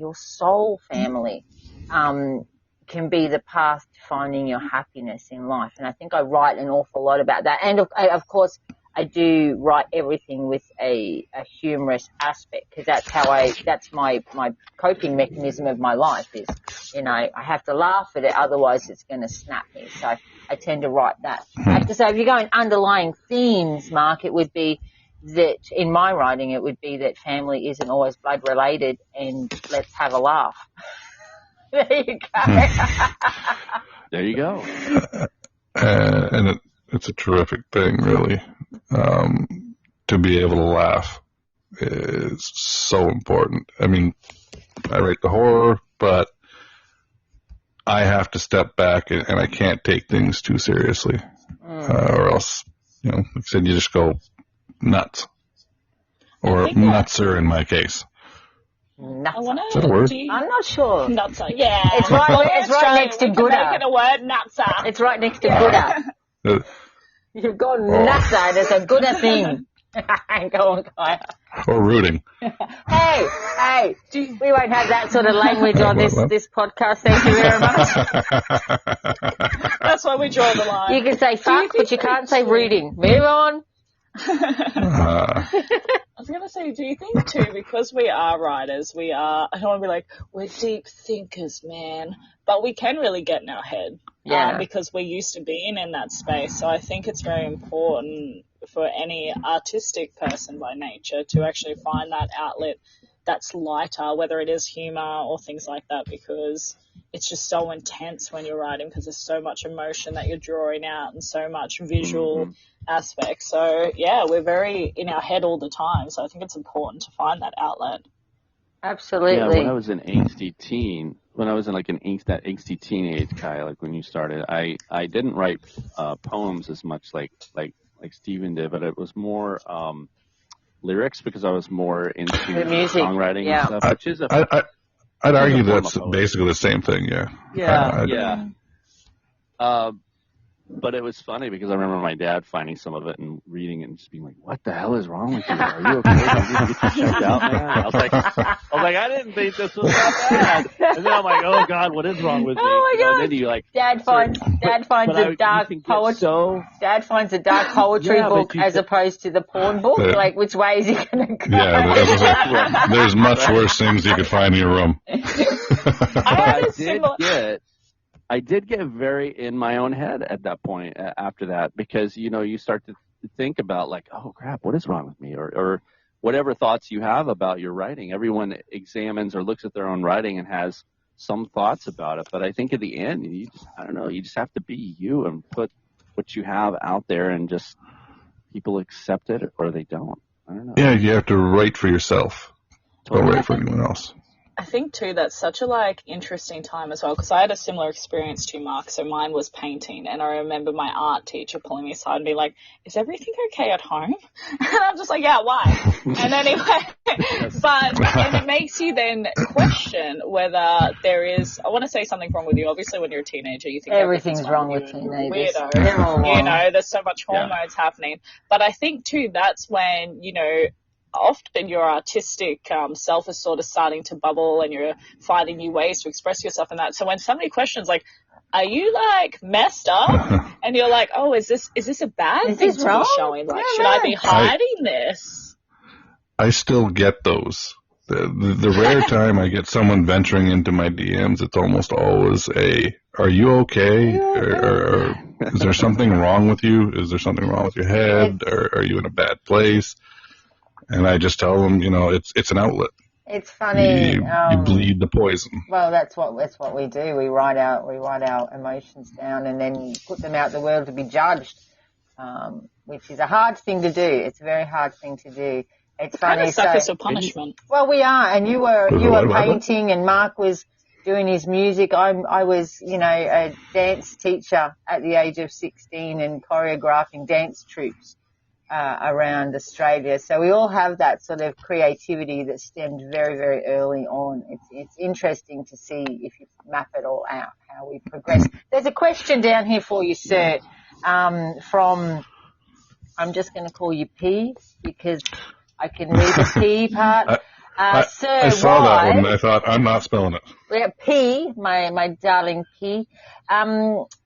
Speaker 1: can be the path to finding your happiness in life. And I think I write an awful lot about that. And of course, I do write everything with a humorous aspect, because that's my coping mechanism of my life is, I have to laugh at it, otherwise it's going to snap me. So I tend to write that. So if you're going underlying themes, Mark, it would be that in my writing, it would be that family isn't always blood related, and let's have a laugh. There you go.
Speaker 2: There you go.
Speaker 4: And it's a terrific thing, really. To be able to laugh is so important. I mean, I write the horror, but I have to step back and I can't take things too seriously, or else, like I said, you just go nuts, or nutser in my case.
Speaker 1: Nutser.
Speaker 4: Is that a word?
Speaker 1: I'm not sure.
Speaker 3: Nutser. Yeah.
Speaker 1: It's right next to Buddha.
Speaker 3: Make it a word, nutser.
Speaker 1: It's right next to Buddha. You've got nutser. It's a Buddha thing. Go on, Kaya.
Speaker 4: Or rooting.
Speaker 1: Hey, we won't have that sort of language on this podcast. Thank you very much.
Speaker 3: That's why we draw the line.
Speaker 1: You can say fuck, but you can't say rooting. Move on.
Speaker 3: I was going to say, do you think too, because we are writers, I don't want to be like, we're deep thinkers, man, but we can really get in our head because we're used to being in that space. So I think it's very important for any artistic person by nature to actually find that outlet that's lighter, whether it is humor or things like that, because it's just so intense when you're writing because there's so much emotion that you're drawing out and so much visual aspect. So, yeah, we're very in our head all the time. So I think it's important to find that outlet.
Speaker 1: Absolutely.
Speaker 2: Yeah, when I was an angsty teen, that angsty teenage guy, like when you started, I didn't write poems as much like Stephen did, but it was more lyrics because I was more into
Speaker 1: the music,
Speaker 2: songwriting and stuff, which is
Speaker 4: I'd argue that's basically the same thing, yeah.
Speaker 2: Yeah. But it was funny because I remember my dad finding some of it and reading it and just being like, "What the hell is wrong with you? Are you okay? Did you get you checked out, man?" I was like, I didn't think this was that bad. And then I'm like, "Oh God, what is wrong with me?"
Speaker 1: Oh my God.
Speaker 2: And then you like,
Speaker 1: Dad finds a dark poetry. Dad finds a dark poetry book as opposed to the porn book. Like, which way is he going to go?
Speaker 4: Yeah, there's much worse things you could find in your room.
Speaker 2: I did get very in my own head at that point after that because, you start to think about like, oh, crap, what is wrong with me? Or whatever thoughts you have about your writing. Everyone examines or looks at their own writing and has some thoughts about it. But I think at the end, you just have to be you and put what you have out there and just people accept it or they don't. I don't know.
Speaker 4: Yeah, you have to write for yourself. Don't write for anyone else.
Speaker 3: I think, too, that's such a, interesting time as well, because I had a similar experience to Mark. So mine was painting, and I remember my art teacher pulling me aside and being like, "Is everything okay at home?" And I'm just like, "Yeah, why?" And anyway, and it makes you then question whether there is, I want to say something wrong with you. Obviously, when you're a teenager, you think
Speaker 1: everything's wrong with teenagers.
Speaker 3: Weirdo. There's so much hormones happening. But I think, too, that's when, often your artistic self is sort of starting to bubble and you're finding new ways to express yourself in that. So when somebody questions like, "Are you messed up?" and you're like, "Oh, is this a bad thing to be showing? Like, should I be hiding this?"
Speaker 4: I still get those. The rare time I get someone venturing into my DMs, it's almost always "Are you okay? Or is there something wrong with you? Is there something wrong with your head? Or are you in a bad place?" And I just tell them, it's an outlet.
Speaker 1: It's funny.
Speaker 4: You bleed the poison.
Speaker 1: Well, that's what we do. We write our emotions down and then put them out in the world to be judged, which is a hard thing to do. It's a very hard thing to do. It's funny.
Speaker 3: Kind of suckers for punishment.
Speaker 1: Well, we are, and you were painting, and Mark was doing his music. I was, a dance teacher at the age of 16 and choreographing dance troupes around Australia. So we all have that sort of creativity that stemmed very, very early on. It's interesting to see if you map it all out, how we progress. There's a question down here for you, sir, from, I'm just going to call you P because I can read the P part. Sir,
Speaker 4: I saw that one and I thought, I'm not spelling it.
Speaker 1: Yeah, P, my darling P.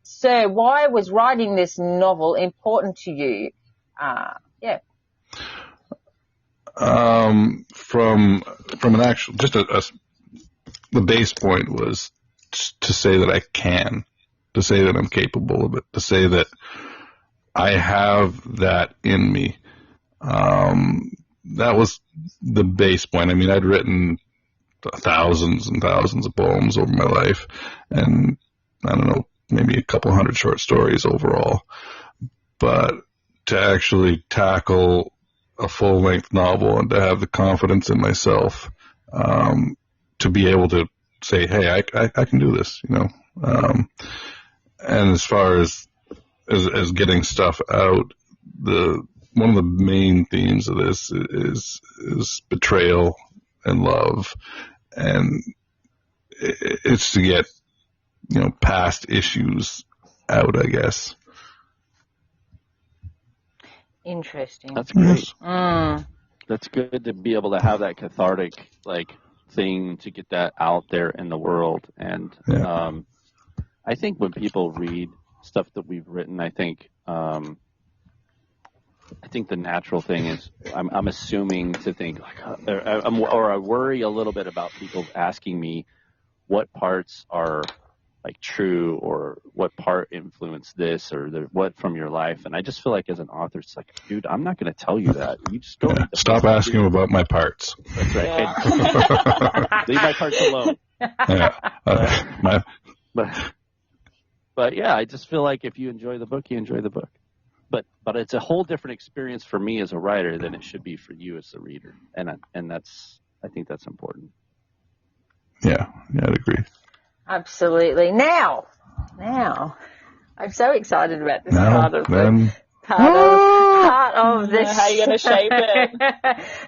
Speaker 1: Sir, why was writing this novel important to you?
Speaker 4: From an actual, just the base point was to say that I can, to say that I'm capable of it, to say that I have that in me. That was the base point. I mean, I'd written thousands and thousands of poems over my life, and I don't know, maybe a couple hundred short stories overall, but to actually tackle a full-length novel and to have the confidence in myself to be able to say, "Hey, I can do this," And as far as getting stuff out, one of the main themes of this is betrayal and love, and it's to get past issues out, I guess.
Speaker 1: Interesting.
Speaker 2: That's great.
Speaker 1: Mm.
Speaker 2: That's good to be able to have that cathartic thing to get that out there in the world. And I think when people read stuff that we've written, I think the natural thing is I'm assuming to think or I worry a little bit about people asking me what parts are true, or what part influenced this, or what from your life. And I just feel like as an author, it's like, dude, I'm not going to tell you that. You just go read the
Speaker 4: Stop
Speaker 2: book.
Speaker 4: asking about my parts.
Speaker 2: That's right.
Speaker 3: Yeah.
Speaker 2: Leave my parts alone.
Speaker 4: Yeah.
Speaker 2: But yeah, I just feel like if you enjoy the book, you enjoy the book. But it's a whole different experience for me as a writer than it should be for you as the reader. And I think that's important.
Speaker 4: Yeah, I'd agree.
Speaker 1: Absolutely. Now, I'm so excited about this part of this.
Speaker 3: How are you going to shape it?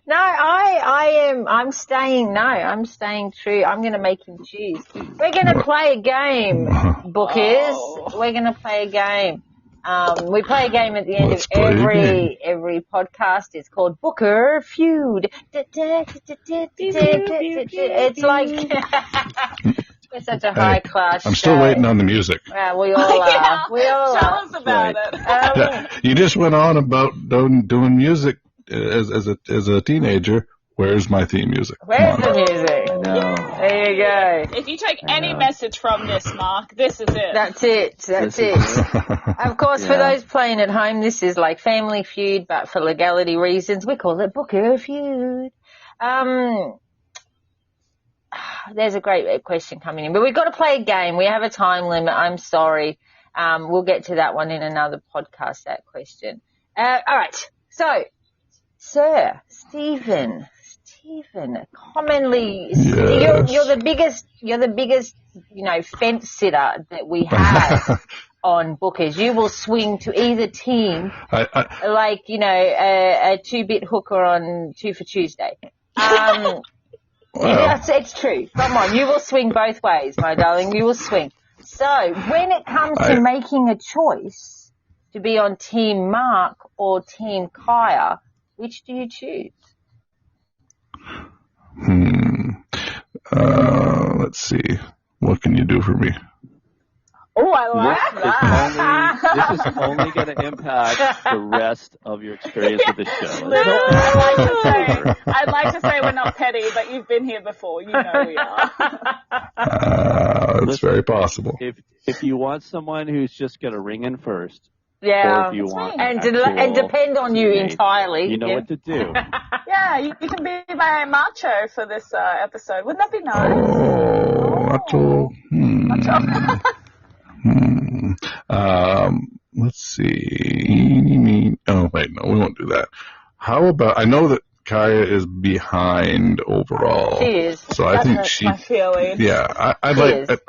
Speaker 1: No, I'm staying true. I'm going to make him choose. We're going to play a game, bookers.
Speaker 3: Oh.
Speaker 1: We're going to play a game. We play a game at the end of every podcast. It's called Booker Feud. It's like we're such a high class.
Speaker 4: I'm still waiting on the music.
Speaker 1: Yeah, we all are.
Speaker 3: Yeah.
Speaker 1: We all
Speaker 3: Tell
Speaker 1: are.
Speaker 3: us about it.
Speaker 4: You just went on about doing music as a teenager. Where's my theme music?
Speaker 1: Where's the music?
Speaker 2: No.
Speaker 1: There you go.
Speaker 3: If you take any message from this, Mark, this is it.
Speaker 1: That's it. Of course, for those playing at home, this is like Family Feud, but for legality reasons, we call it Booker Feud. There's a great question coming in, but we've got to play a game. We have a time limit. I'm sorry. We'll get to that one in another podcast, that question. All right. So, Sir Stephen, commonly,
Speaker 4: yes.
Speaker 1: you're the biggest, fence sitter that we have on Bookers. You will swing to either team, a 2-bit hooker on 2 for Tuesday. Yes, it's true. Come on, you will swing both ways, my darling. You will swing. So, when it comes to making a choice to be on Team Mark or Team Kaya, which do you choose?
Speaker 4: Let's see. What can you do for me?
Speaker 3: Oh, I like that.
Speaker 2: This is only going to impact the rest of your experience with the show.
Speaker 3: I'd like to say we're not petty, but you've been here before. You know we are.
Speaker 4: It's very possible.
Speaker 2: If you want someone who's just going to ring in first,
Speaker 1: yeah,
Speaker 2: or if you want
Speaker 1: and depend on you entirely.
Speaker 2: You know what to do.
Speaker 3: Yeah, you can be my macho for this episode. Wouldn't that be nice?
Speaker 4: Oh, macho. Let's see. Oh, wait, no, we won't do that. How about, I know that Kaya is behind overall.
Speaker 1: She is.
Speaker 4: So I think she,
Speaker 3: my feeling.
Speaker 4: Yeah, I'd like,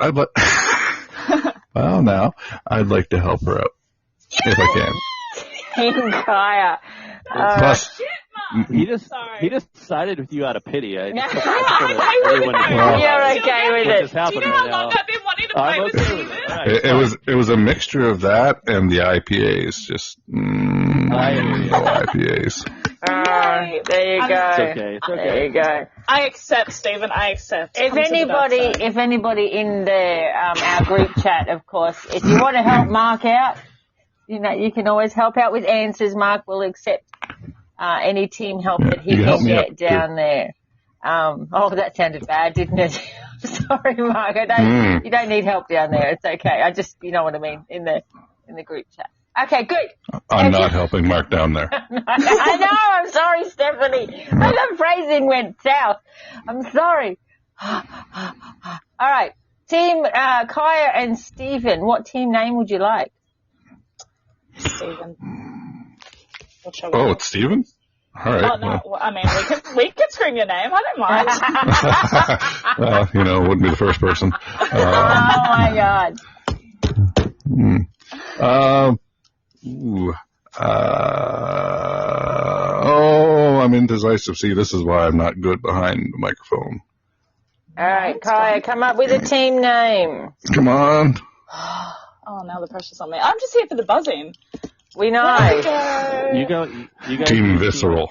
Speaker 4: well, now, I'd like to help her out, if I can.
Speaker 1: Team Kaya.
Speaker 4: Plus,
Speaker 2: he just sided with you out of pity.
Speaker 1: You're okay with it.
Speaker 3: Do you know how long I've been wanting to play with Steven?
Speaker 4: It was a mixture of that and the IPAs. Just IPAs.
Speaker 1: There you go.
Speaker 2: It's okay.
Speaker 1: There you go.
Speaker 3: I accept, Stephen. I accept.
Speaker 1: If anybody in our group chat, of course, if you want to help Mark out, you can always help out with answers. Mark will accept any team help that he can get down there. That sounded bad, didn't it? Sorry, Mark. You don't need help down there. It's okay. I just, you know what I mean, in the group chat. Okay, good.
Speaker 4: I'm not helping Mark down there.
Speaker 1: I know. I'm sorry, Stephanie. The phrasing went south. I'm sorry. All right. Team Kaya and Stephen, what team name would you like?
Speaker 3: Stephen.
Speaker 4: It's Stephen? All right.
Speaker 3: Oh, no. Well, I mean, we can scream your name. I don't mind.
Speaker 4: Well, wouldn't be the first person.
Speaker 1: Oh, my God.
Speaker 4: I'm indecisive. See, this is why I'm not good behind the microphone.
Speaker 1: All right, Kaya, come up with a team name.
Speaker 4: Come on.
Speaker 3: Oh, now the pressure's on me. I'm just here for the buzzing.
Speaker 1: We know.
Speaker 2: You guys
Speaker 4: Team Visceral.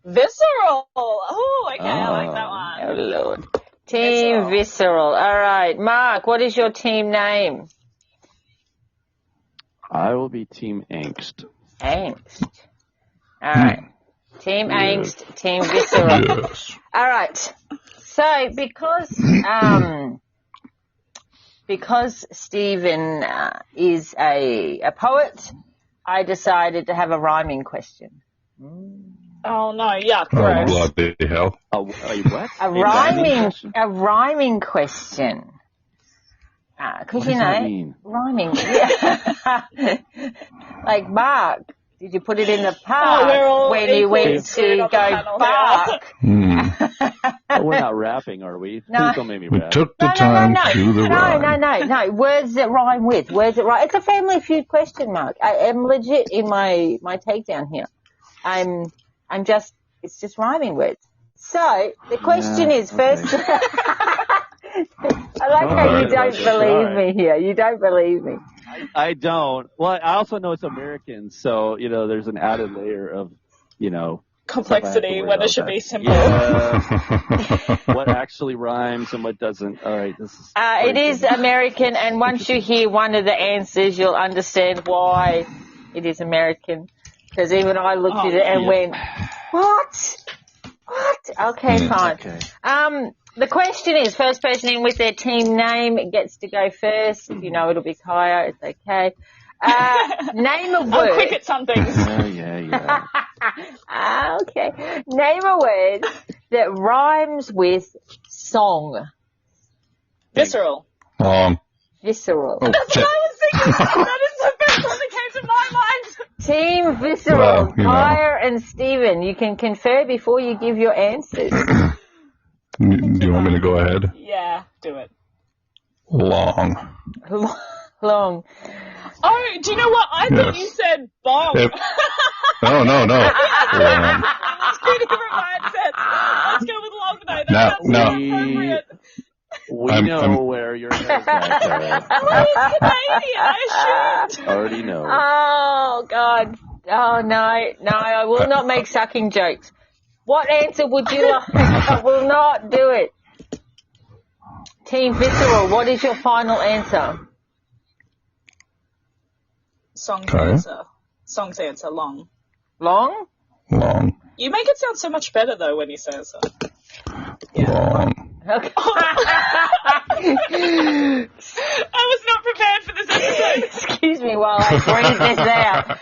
Speaker 3: Visceral. Oh, okay. I like that one.
Speaker 1: Oh, Lord. Team Visceral. All right. Mark, what is your team name?
Speaker 2: I will be Team Angst.
Speaker 1: Angst. All right. Team Angst, Team Visceral.
Speaker 4: Yes.
Speaker 1: All right. So because Stephen is a poet, I decided to have a rhyming question.
Speaker 3: Oh no, yeah,
Speaker 4: Oh,
Speaker 3: gross.
Speaker 4: bloody hell.
Speaker 2: A what?
Speaker 1: A rhyming question. Because
Speaker 2: What does that mean?
Speaker 1: rhyming. Yeah. Like Mark, did you put it in the park when you went to go bark?
Speaker 2: Oh, we're not rapping, are we?
Speaker 1: No.
Speaker 2: Please don't make me
Speaker 4: We
Speaker 2: rap.
Speaker 4: took the time to the rhyme.
Speaker 1: No. Words that rhyme with. Words that rhyme. It's a Family Feud question, Mark. I am legit in my takedown here. It's just rhyming words. So the question is first. I like how you don't believe me here. You don't believe me.
Speaker 2: I don't. Well, I also know it's Americans, so, there's an added layer of,
Speaker 3: complexity when it should be simple.
Speaker 2: Yeah. What actually rhymes and what doesn't. All right, this is.
Speaker 1: It is American, and once you hear one of the answers, you'll understand why it is American. Because even I looked at it and went, what? Okay, fine.
Speaker 2: Okay.
Speaker 1: The question is, first person in with their team name gets to go first. If you know it'll be Kaya, it's okay. Name a word.
Speaker 3: I'm quick at some things.
Speaker 2: Yeah.
Speaker 1: Okay. Name a word that rhymes with song.
Speaker 3: Visceral.
Speaker 1: Visceral.
Speaker 4: Oh,
Speaker 3: That's what I was thinking. That is the first one that came to my mind.
Speaker 1: Team Visceral,
Speaker 4: Well,
Speaker 1: Kaya and Stephen, you can confer before you give your answers.
Speaker 4: Do you want me to go ahead?
Speaker 3: Yeah, do it.
Speaker 4: Long.
Speaker 1: Long.
Speaker 3: Oh, do you know what? I thought you said bong.
Speaker 4: No. Long.
Speaker 3: It's two different mindsets. Let's go with long though. That sounds so appropriate.
Speaker 2: We know where your head's at.
Speaker 3: Well, he's Canadian, I assumed.
Speaker 2: Already know.
Speaker 1: Oh, God. Oh, no, I will not make sucking jokes. What answer would you like? I will not do it. Team Visceral, what is your final answer?
Speaker 3: Song's answer, long.
Speaker 1: Long?
Speaker 4: Long.
Speaker 3: You make it sound so much better, though, when you say it so.
Speaker 4: Long.
Speaker 1: Okay.
Speaker 3: I was not prepared for this episode.
Speaker 1: Excuse me while I breathe this out.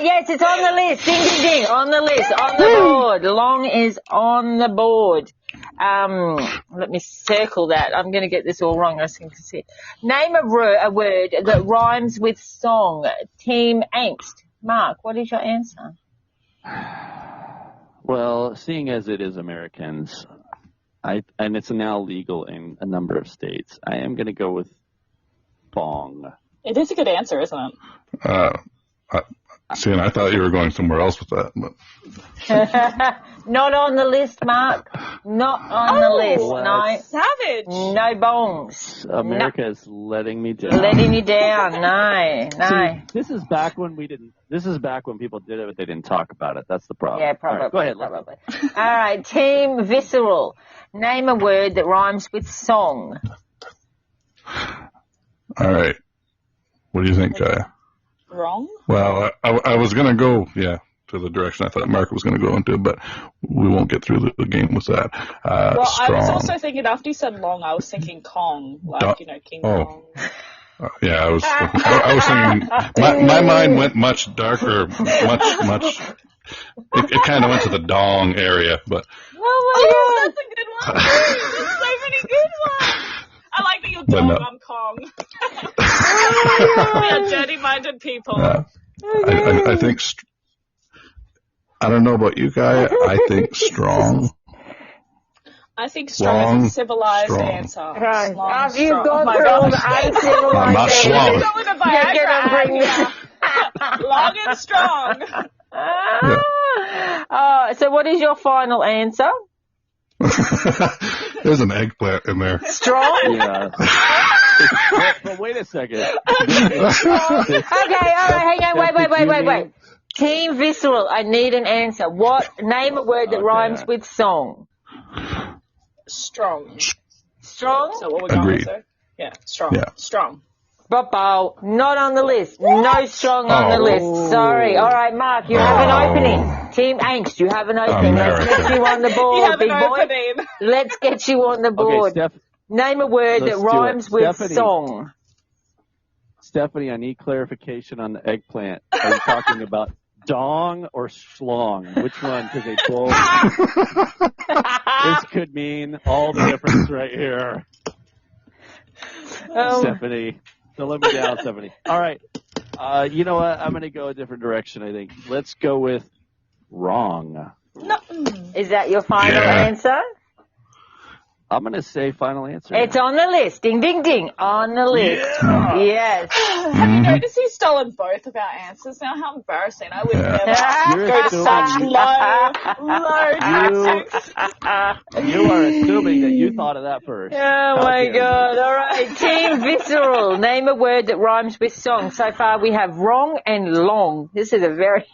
Speaker 1: Yes, it's on the list. Ding, ding, ding. On the list. On the board. Long is on the board. Let me circle that. I'm going to get this all wrong. I can see it. Name a word that rhymes with song. Team Angst. Mark, what is your answer?
Speaker 2: Well, seeing as it is Americans, and it's now legal in a number of states, I am going to go with bong.
Speaker 3: It is a good answer, isn't it?
Speaker 4: And I thought you were going somewhere else with that. But.
Speaker 1: Not on the list, Mark. Not on the list.
Speaker 2: What?
Speaker 1: No.
Speaker 3: Savage.
Speaker 1: No bongs.
Speaker 2: America is letting me down.
Speaker 1: Letting you down. No.
Speaker 2: See, this is back when people did it, but they didn't talk about it. That's the problem.
Speaker 1: Yeah, probably.
Speaker 2: All right, go ahead.
Speaker 1: Probably. All right, Team Visceral. Name a word that rhymes with song.
Speaker 4: All right. What do you think, Kaya?
Speaker 3: Wrong?
Speaker 4: Well, I was going to go, to the direction I thought Mark was going to go into, but we won't get through the game with that.
Speaker 3: Well,
Speaker 4: strong.
Speaker 3: I was also thinking, after you said long, I was thinking Kong, King Kong.
Speaker 4: I was thinking, my mind went much darker, much, it kind of went to the dong area, but.
Speaker 1: Oh,
Speaker 3: that's a good one, too. There's so many good ones. I like that you're dong, I'm Kong. We are dirty-minded people.
Speaker 4: I think, I don't know about you guys, I think strong.
Speaker 3: I think strong is a civilized answer.
Speaker 1: Right.
Speaker 3: After
Speaker 1: you've gone through all the uncivilized
Speaker 4: I'm not slow.
Speaker 3: Go with a Viagra. Long and strong.
Speaker 1: So what is your final answer?
Speaker 4: There's an eggplant in there.
Speaker 1: Strong?
Speaker 2: Yeah. But wait a second.
Speaker 1: Okay, all right, hang on, wait. Team Visceral, I need an answer. Name a word that rhymes with song.
Speaker 3: Strong.
Speaker 1: Strong?
Speaker 3: So what we're going with, sir? Yeah, strong.
Speaker 4: Yeah.
Speaker 3: Strong.
Speaker 1: Bobo, not on the list. No strong on the list. Sorry. All right, Mark, you have an opening. Team Angst, you have an opening. Let's get you on the board,
Speaker 3: You have
Speaker 1: big
Speaker 3: an
Speaker 1: boy.
Speaker 3: opening.
Speaker 1: Let's get you on the board.
Speaker 2: Okay,
Speaker 1: Name a word that rhymes with
Speaker 2: Stephanie.
Speaker 1: song.
Speaker 2: Stephanie, I need clarification on the eggplant. Are you talking about dong or schlong? Which one? Because they both. This could mean all the difference right here. Stephanie. Don't let me down, Stephanie. All right. You know what? I'm going to go a different direction, I think. Let's go with wrong.
Speaker 3: No.
Speaker 1: Is that your final answer?
Speaker 2: I'm going to say final answer.
Speaker 1: It's on the list. Ding, ding, ding. On the list.
Speaker 2: Yeah.
Speaker 1: Yes.
Speaker 3: Have you noticed he's stolen both of our answers now? How embarrassing. I would never go to such low tactics.
Speaker 2: You are assuming that you thought of that first.
Speaker 1: Oh, my God. All right. Team Visceral. Name a word that rhymes with song. So far, we have wrong and long. This is a very,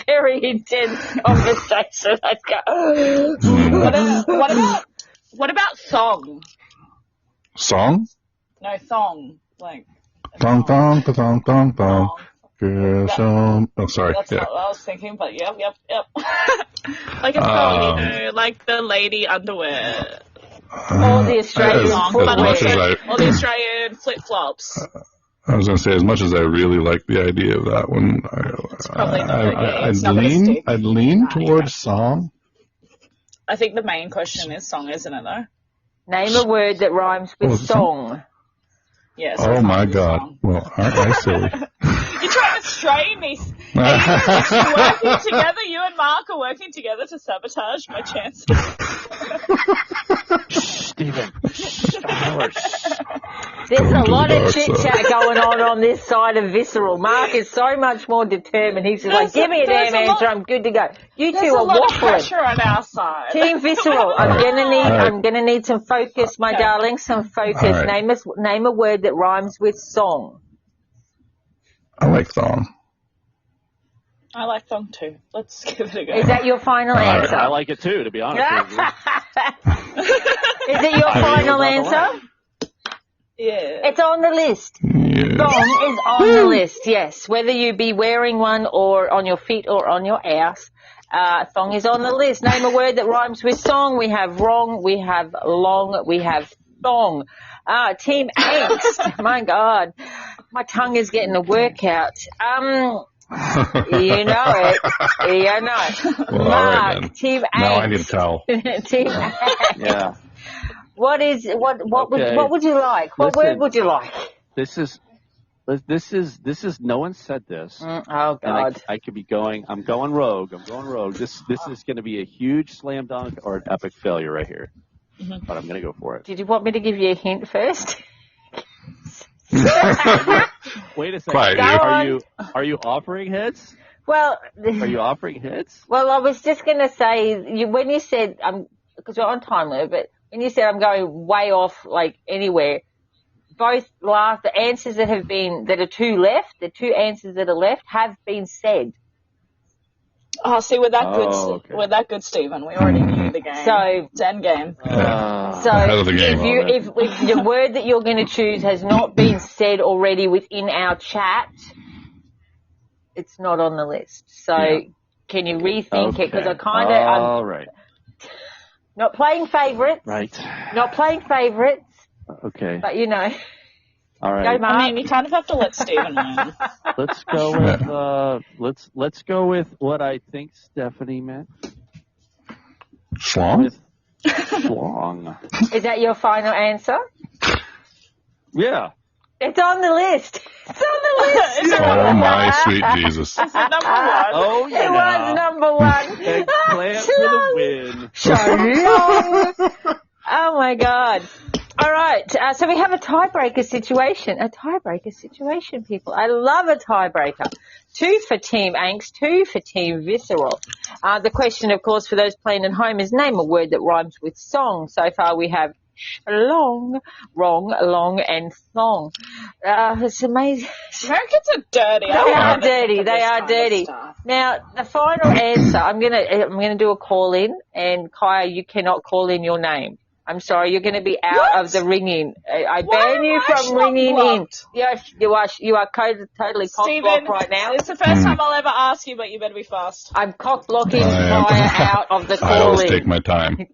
Speaker 1: very intense conversation. Let's go.
Speaker 3: What about thong?
Speaker 4: Song?
Speaker 3: No, thong. Like.
Speaker 4: Thong, thong, thong, thong, thong. Oh, sorry.
Speaker 3: That's
Speaker 4: Yeah.
Speaker 3: not what I was thinking, but yep. Like a thong, like the lady underwear.
Speaker 1: All the Australian
Speaker 3: all the Australian flip-flops.
Speaker 4: I was going to say, as much as I really like the idea of that one, I'd lean towards song.
Speaker 3: I think the main question is song, isn't it, though?
Speaker 1: Name a word that rhymes with song.
Speaker 3: Yes.
Speaker 4: Oh, my God.
Speaker 3: Song.
Speaker 4: Well, aren't I silly?
Speaker 3: You're trying to strain me. You're working together. You and Mark are working together to sabotage my chances.
Speaker 2: Stephen.
Speaker 1: There's a lot of chit-chat going on this side of Visceral. Mark is so much more determined. He's just like, give me a damn answer, I'm good to go. You two are
Speaker 3: There's a lot of
Speaker 1: waffling.
Speaker 3: pressure on our side.
Speaker 1: Team Visceral, I'm gonna need some focus, my darling, some focus.
Speaker 4: Right.
Speaker 1: Name a word that rhymes with song.
Speaker 4: I like thong.
Speaker 3: I like thong too. Let's give it a go.
Speaker 1: Is that your final answer?
Speaker 2: I like it too, to be honest with you.
Speaker 1: Is it your final answer?
Speaker 3: Yeah.
Speaker 1: It's on the list.
Speaker 4: Yeah.
Speaker 1: Thong is on the list, yes. Whether you be wearing one or on your feet or on your ass, thong is on the list. Name a word that rhymes with song. We have wrong, we have long, we have thong. Team Angst. My God. My tongue is getting a workout. You know it. You know it.
Speaker 4: Well,
Speaker 1: Mark,
Speaker 4: all right, then.
Speaker 1: Team Angst.
Speaker 4: Now I need a towel.
Speaker 1: Team Angst.
Speaker 2: Yeah.
Speaker 1: What would you like? What word would you like?
Speaker 2: This is no one said this.
Speaker 1: Oh God.
Speaker 2: I could be going. I'm going rogue. This is going to be a huge slam dunk or an epic failure right here.
Speaker 3: Mm-hmm.
Speaker 2: But I'm going to go for it.
Speaker 1: Did you want me to give you a hint first?
Speaker 2: Wait a second.
Speaker 4: Quiet,
Speaker 2: Are you offering hits?
Speaker 1: Well,
Speaker 2: Are you offering hits?
Speaker 1: Well, I was just going to say, when you said, because we're on time limit, but when you said I'm going way off, like anywhere, the answers that are two left, the two answers that are left have been said.
Speaker 3: Oh, see, we're that good.
Speaker 2: Okay.
Speaker 3: We're that good, Stephen. We already knew the game.
Speaker 1: So
Speaker 3: it's end game.
Speaker 1: If the word that you're going to choose has not been said already within our chat, it's not on the list. So can you rethink it? Because
Speaker 2: All right.
Speaker 1: Not playing favourites.
Speaker 2: Right.
Speaker 1: Not playing favourites.
Speaker 2: Okay.
Speaker 1: But you know.
Speaker 2: All right.
Speaker 1: Go, Mark.
Speaker 3: I mean, you kind of have to let Stephen win.
Speaker 2: Let's go with let's go with what I think Stephanie meant.
Speaker 4: Schlong?
Speaker 2: Schlong.
Speaker 1: Is that your final answer?
Speaker 2: Yeah.
Speaker 1: It's on the list. It's on the list.
Speaker 4: Oh, my sweet Jesus.
Speaker 3: Is it number one?
Speaker 2: Oh, yeah.
Speaker 1: It was number one.
Speaker 2: Eggplant for the win.
Speaker 1: So long. Oh, my God. All right. So we have a tiebreaker situation. A tiebreaker situation, people. I love a tiebreaker. 2 for Team Angst, 2 for Team Visceral. The question, of course, for those playing at home is name a word that rhymes with song. So far we have long, and thong. It's amazing.
Speaker 3: Americans are dirty.
Speaker 1: They are dirty. They are dirty. Now, the final answer, I'm gonna do a call in, and Kaya, you cannot call in your name. I'm sorry, you're going to be out of the ringing. I ban you from ringing in. Yes, you are totally cock-blocked right now.
Speaker 3: It's the first time I'll ever ask you, but you better be fast.
Speaker 1: I'm cock-blocking Kaya out of the call-in.
Speaker 4: I always take my time.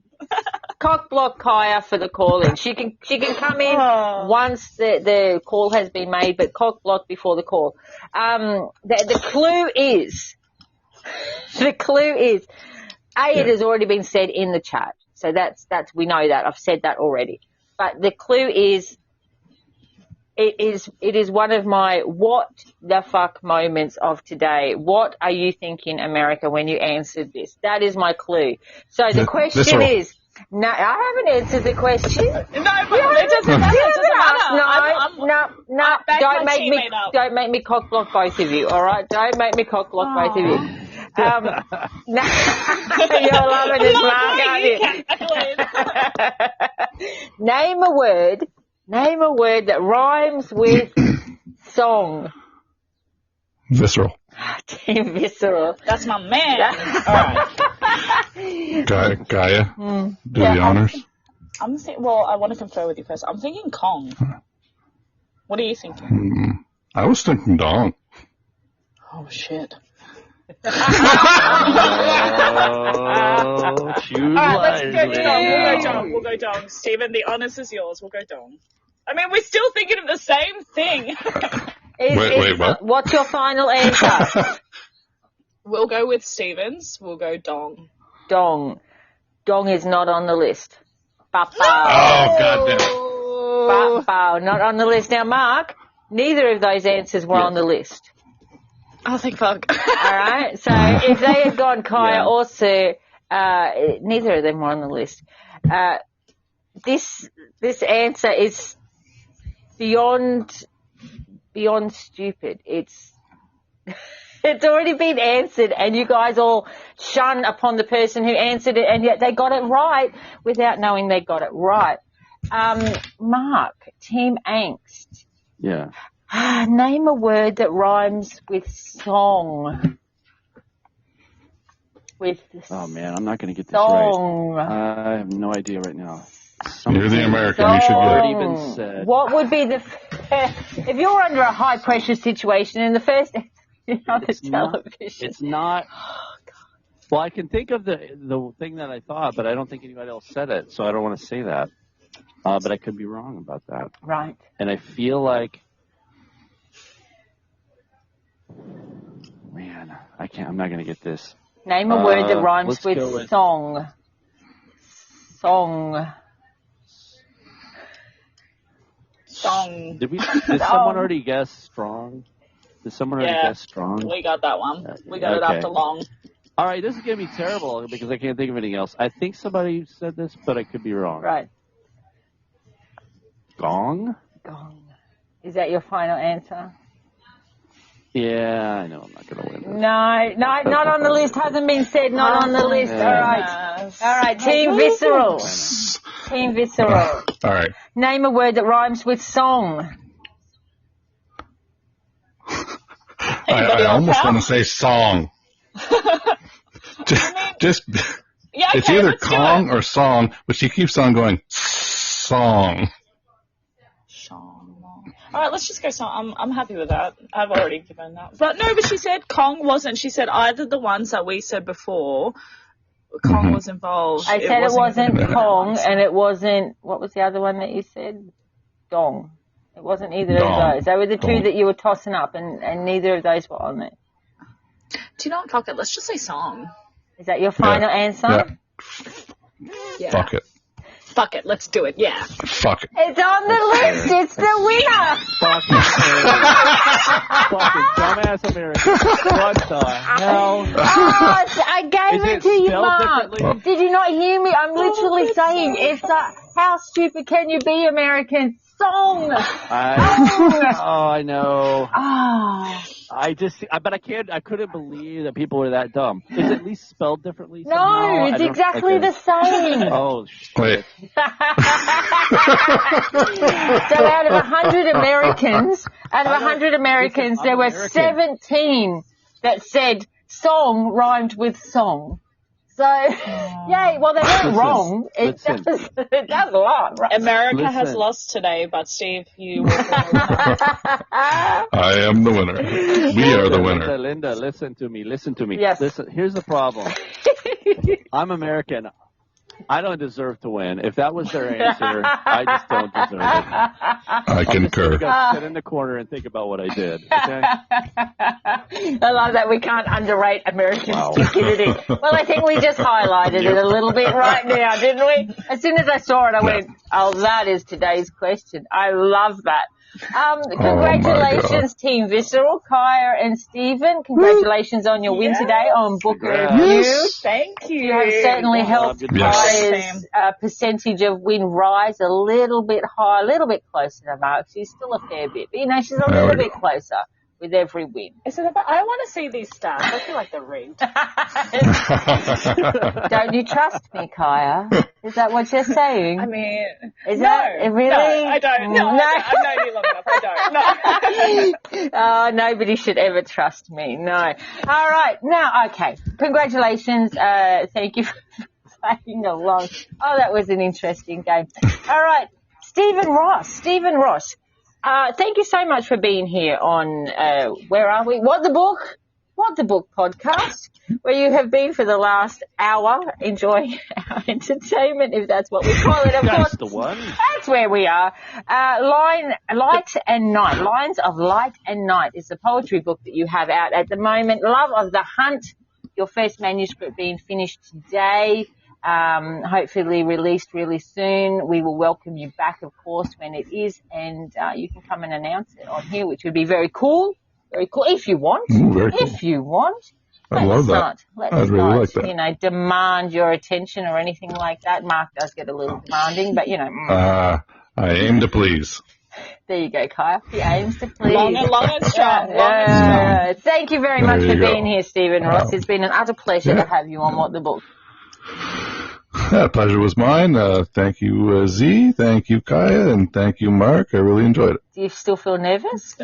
Speaker 1: Cock-block Kaya for the call-in. She can come in once the call has been made, but cock-block before the call. The clue is, it has already been said in the chat. So that's we know that. I've said that already. But the clue is it is one of my what the fuck moments of today. What are you thinking, America, when you answered this? That is my clue. So the question is, no, I haven't answered the question.
Speaker 3: No, but it doesn't matter.
Speaker 1: No. Don't make me cock block both of you. All right, don't make me cock block both of you. You're loving this, Mark, aren't you? Name a word that rhymes with song.
Speaker 4: Visceral.
Speaker 1: Team Visceral.
Speaker 3: That's my man. All right.
Speaker 4: Gaia, do the honors.
Speaker 3: I want to confer with you first. I'm thinking Kong. What are you thinking?
Speaker 4: I was thinking Dong.
Speaker 3: Oh, shit.
Speaker 2: All
Speaker 3: right, let's go Dong. We'll go Dong. Stephen, the honors is yours. We'll go Dong. I mean, we're still thinking of the same thing.
Speaker 4: Wait, what?
Speaker 1: What's your final answer?
Speaker 3: We'll go with Stevens. We'll go Dong.
Speaker 1: Dong is not on the list.
Speaker 4: Oh, God damn it.
Speaker 1: Not on the list. Now, Mark, neither of those answers were on the list.
Speaker 3: Oh, thank fuck.
Speaker 1: All right. So if they had gone Kaya or Sue, neither of them were on the list. This answer is beyond stupid. It's already been answered, and you guys all shun upon the person who answered it, and yet they got it right without knowing they got it right. Mark, Team Angst.
Speaker 2: Yeah.
Speaker 1: Name a word that rhymes with song.
Speaker 2: Oh man, I'm not going to get this
Speaker 1: song.
Speaker 2: right. I have no idea right now.
Speaker 4: You're the American. You should
Speaker 2: already
Speaker 4: get
Speaker 2: been said.
Speaker 1: What would be if you're under a high pressure situation and the first on the television?
Speaker 2: It's not. Well, I can think of the thing that I thought, but I don't think anybody else said it, so I don't want to say that. But I could be wrong about that.
Speaker 1: Right.
Speaker 2: And I feel like, man, I'm not going to get this.
Speaker 1: Name a word that rhymes with song. Song.
Speaker 2: Did someone already guess strong? Did someone already guess strong?
Speaker 3: We got that one. We got it after long.
Speaker 2: All right, this is going to be terrible because I can't think of anything else. I think somebody said this, but I could be wrong.
Speaker 1: Right.
Speaker 2: Gong?
Speaker 1: Gong. Is that your final answer?
Speaker 2: Yeah, I know I'm not going to win this.
Speaker 1: No, not on the list. Hasn't been said. Not on the list.
Speaker 2: Yeah.
Speaker 1: All right. Team Visceral. Team Visceral.
Speaker 4: All right.
Speaker 1: Name a word that rhymes with song.
Speaker 4: I almost want to say song. It's either Kong or song, but she keeps on going song.
Speaker 3: All right, let's just go song. I'm happy with that. I've already given that. But she said Kong wasn't. She said either the ones that we said before, Kong was involved.
Speaker 1: I said it wasn't Kong, and it wasn't, what was the other one that you said? Dong. It wasn't either of those. They were the two that you were tossing up, and neither of those were on there.
Speaker 3: Do you know what? Fuck it. Let's just say song.
Speaker 1: Is that your final answer?
Speaker 3: Yeah.
Speaker 4: Fuck it.
Speaker 3: Fuck it. Let's do it. Yeah.
Speaker 4: Fuck it.
Speaker 1: It's on the list. It's the winner.
Speaker 2: Fuck it. Fucking dumbass American. What the hell?
Speaker 1: I gave it to you, Mark. Did you not hear me? I'm literally saying, how stupid can you be, American? Song.
Speaker 2: I know.
Speaker 1: Ah.
Speaker 2: But I couldn't believe that people were that dumb. Is it at least spelled differently
Speaker 1: No,
Speaker 2: somehow?
Speaker 1: it's exactly the same.
Speaker 2: Oh, shit.
Speaker 4: Wait.
Speaker 1: So out of 100 Americans, there were 17 that said song rhymed with song. So, yay, well, they weren't wrong. It does a lot. Right?
Speaker 3: America has lost today, but Steve, you will
Speaker 4: I am the winner. We are the winner.
Speaker 2: Linda, listen to me.
Speaker 1: Yes.
Speaker 2: Listen, here's the problem. I'm American. I don't deserve to win. If that was their answer, I just don't deserve it.
Speaker 4: I concur.
Speaker 2: I'll sit in the corner and think about what I did. Okay?
Speaker 1: I love that we can't underrate American stupidity. Well, I think we just highlighted it a little bit right now, didn't we? As soon as I saw it, I went, oh, that is today's question. I love that. Congratulations, Team Visceral, Kaya and Stephen. Congratulations on your win today on Book Review.
Speaker 3: Thank you.
Speaker 1: You have certainly helped Kaya's percentage of win rise a little bit higher, a little bit closer to Mark. She's still a fair bit, but she's a little bit closer with every win.
Speaker 3: Is it about, I want to see these stats. I feel like they're rigged.
Speaker 1: Don't you trust me, Kaya? Is that what you're saying?
Speaker 3: I mean,
Speaker 1: is that really?
Speaker 3: No, I don't. No. I've known you long enough. I don't. No.
Speaker 1: Oh, nobody should ever trust me. No. All right. Now, okay. Congratulations. Thank you for playing along. Oh, that was an interesting game. All right. Stephen Ross. Thank you so much for being here on, where are we? What the Book podcast, where you have been for the last hour enjoying our entertainment, if that's what we call it. Of course,
Speaker 2: the one.
Speaker 1: That's where we are. Light and Night. Lines of Light and Night is the poetry book that you have out at the moment. Love of the Hunt, your first manuscript being finished today. Hopefully released really soon. We will welcome you back, of course, when it is, and you can come and announce it on here, which would be very cool. Very cool, if you want.
Speaker 4: Very cool.
Speaker 1: If you want.
Speaker 4: I love that. I'd really like that.
Speaker 1: Demand your attention or anything like that. Mark does get a little demanding, but,
Speaker 4: I aim to please.
Speaker 1: There you go, Kaya. He aims to please.
Speaker 3: Long and strong.
Speaker 1: Thank you very much for being here, Stephen Ross. It's been an utter pleasure to have you on What the Book.
Speaker 4: That pleasure was mine. Thank you, Z. Thank you, Kaya. And thank you, Mark. I really enjoyed it.
Speaker 1: Do you still feel nervous?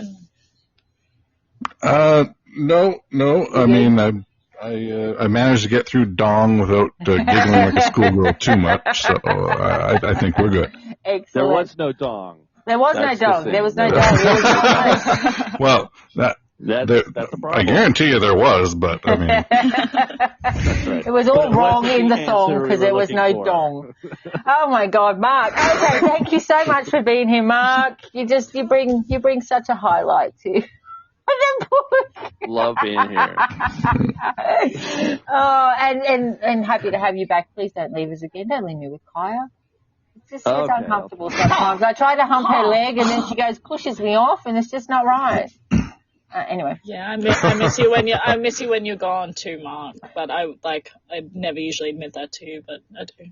Speaker 4: No. I mean, I managed to get through Dong without giggling like a schoolgirl too much. So I think we're good.
Speaker 1: Excellent.
Speaker 2: There was no Dong.
Speaker 1: There was no dong. There was no dong.
Speaker 4: Well,
Speaker 2: that's the problem.
Speaker 4: I guarantee you there was, but I mean.
Speaker 2: That's right.
Speaker 1: It was all wrong in the song because there was no dong. Oh my God, Mark. Okay, thank you so much for being here, Mark. You bring such a highlight to the book.
Speaker 2: Love being here.
Speaker 1: Oh, and happy to have you back. Please don't leave us again. Don't leave me with Kaya. It's uncomfortable sometimes. I try to hump her leg and then she pushes me off, and it's just not right. Anyway.
Speaker 3: Yeah, I miss you when you're gone too, Mark. But I never usually admit that to you, but I do.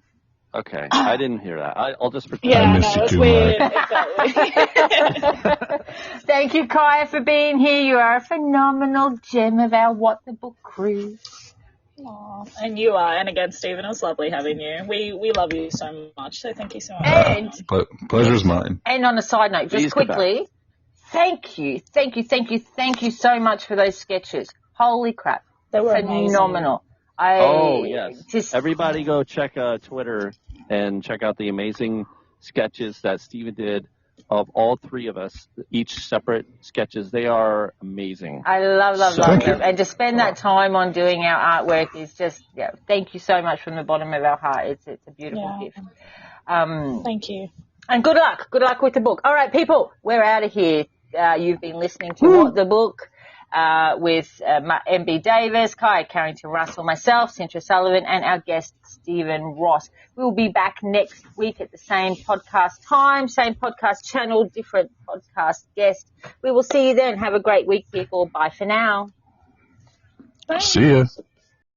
Speaker 2: Okay, I didn't hear that. I'll just pretend.
Speaker 3: Yeah,
Speaker 4: I miss you
Speaker 3: it's
Speaker 4: too,
Speaker 3: weird.
Speaker 4: Mark.
Speaker 1: Thank you, Kaya, for being here. You are a phenomenal gem of our What the Book crew.
Speaker 3: Aww. And you are. And again, Stephen, it was lovely having you. We love you so much, so thank you so much.
Speaker 1: And
Speaker 4: pleasure's mine.
Speaker 1: And on a side note, just quickly, thank you so much for those sketches. Holy crap.
Speaker 3: They were
Speaker 1: phenomenal.
Speaker 2: Yes. Everybody go check Twitter and check out the amazing sketches that Stephen did of all three of us, each separate sketches. They are amazing.
Speaker 1: I love them. And to spend that time on doing our artwork is just, thank you so much from the bottom of our heart. It's a beautiful gift.
Speaker 3: Thank you.
Speaker 1: And good luck. Good luck with the book. All right, people, we're out of here. You've been listening to What the Book with MB Davis, Kaya Carrington-Russell, myself, Cynthia Sullivan, and our guest, Stephen Ross. We'll be back next week at the same podcast time, same podcast channel, different podcast guest. We will see you then. Have a great week, people. Bye for now.
Speaker 3: Bye.
Speaker 4: See ya.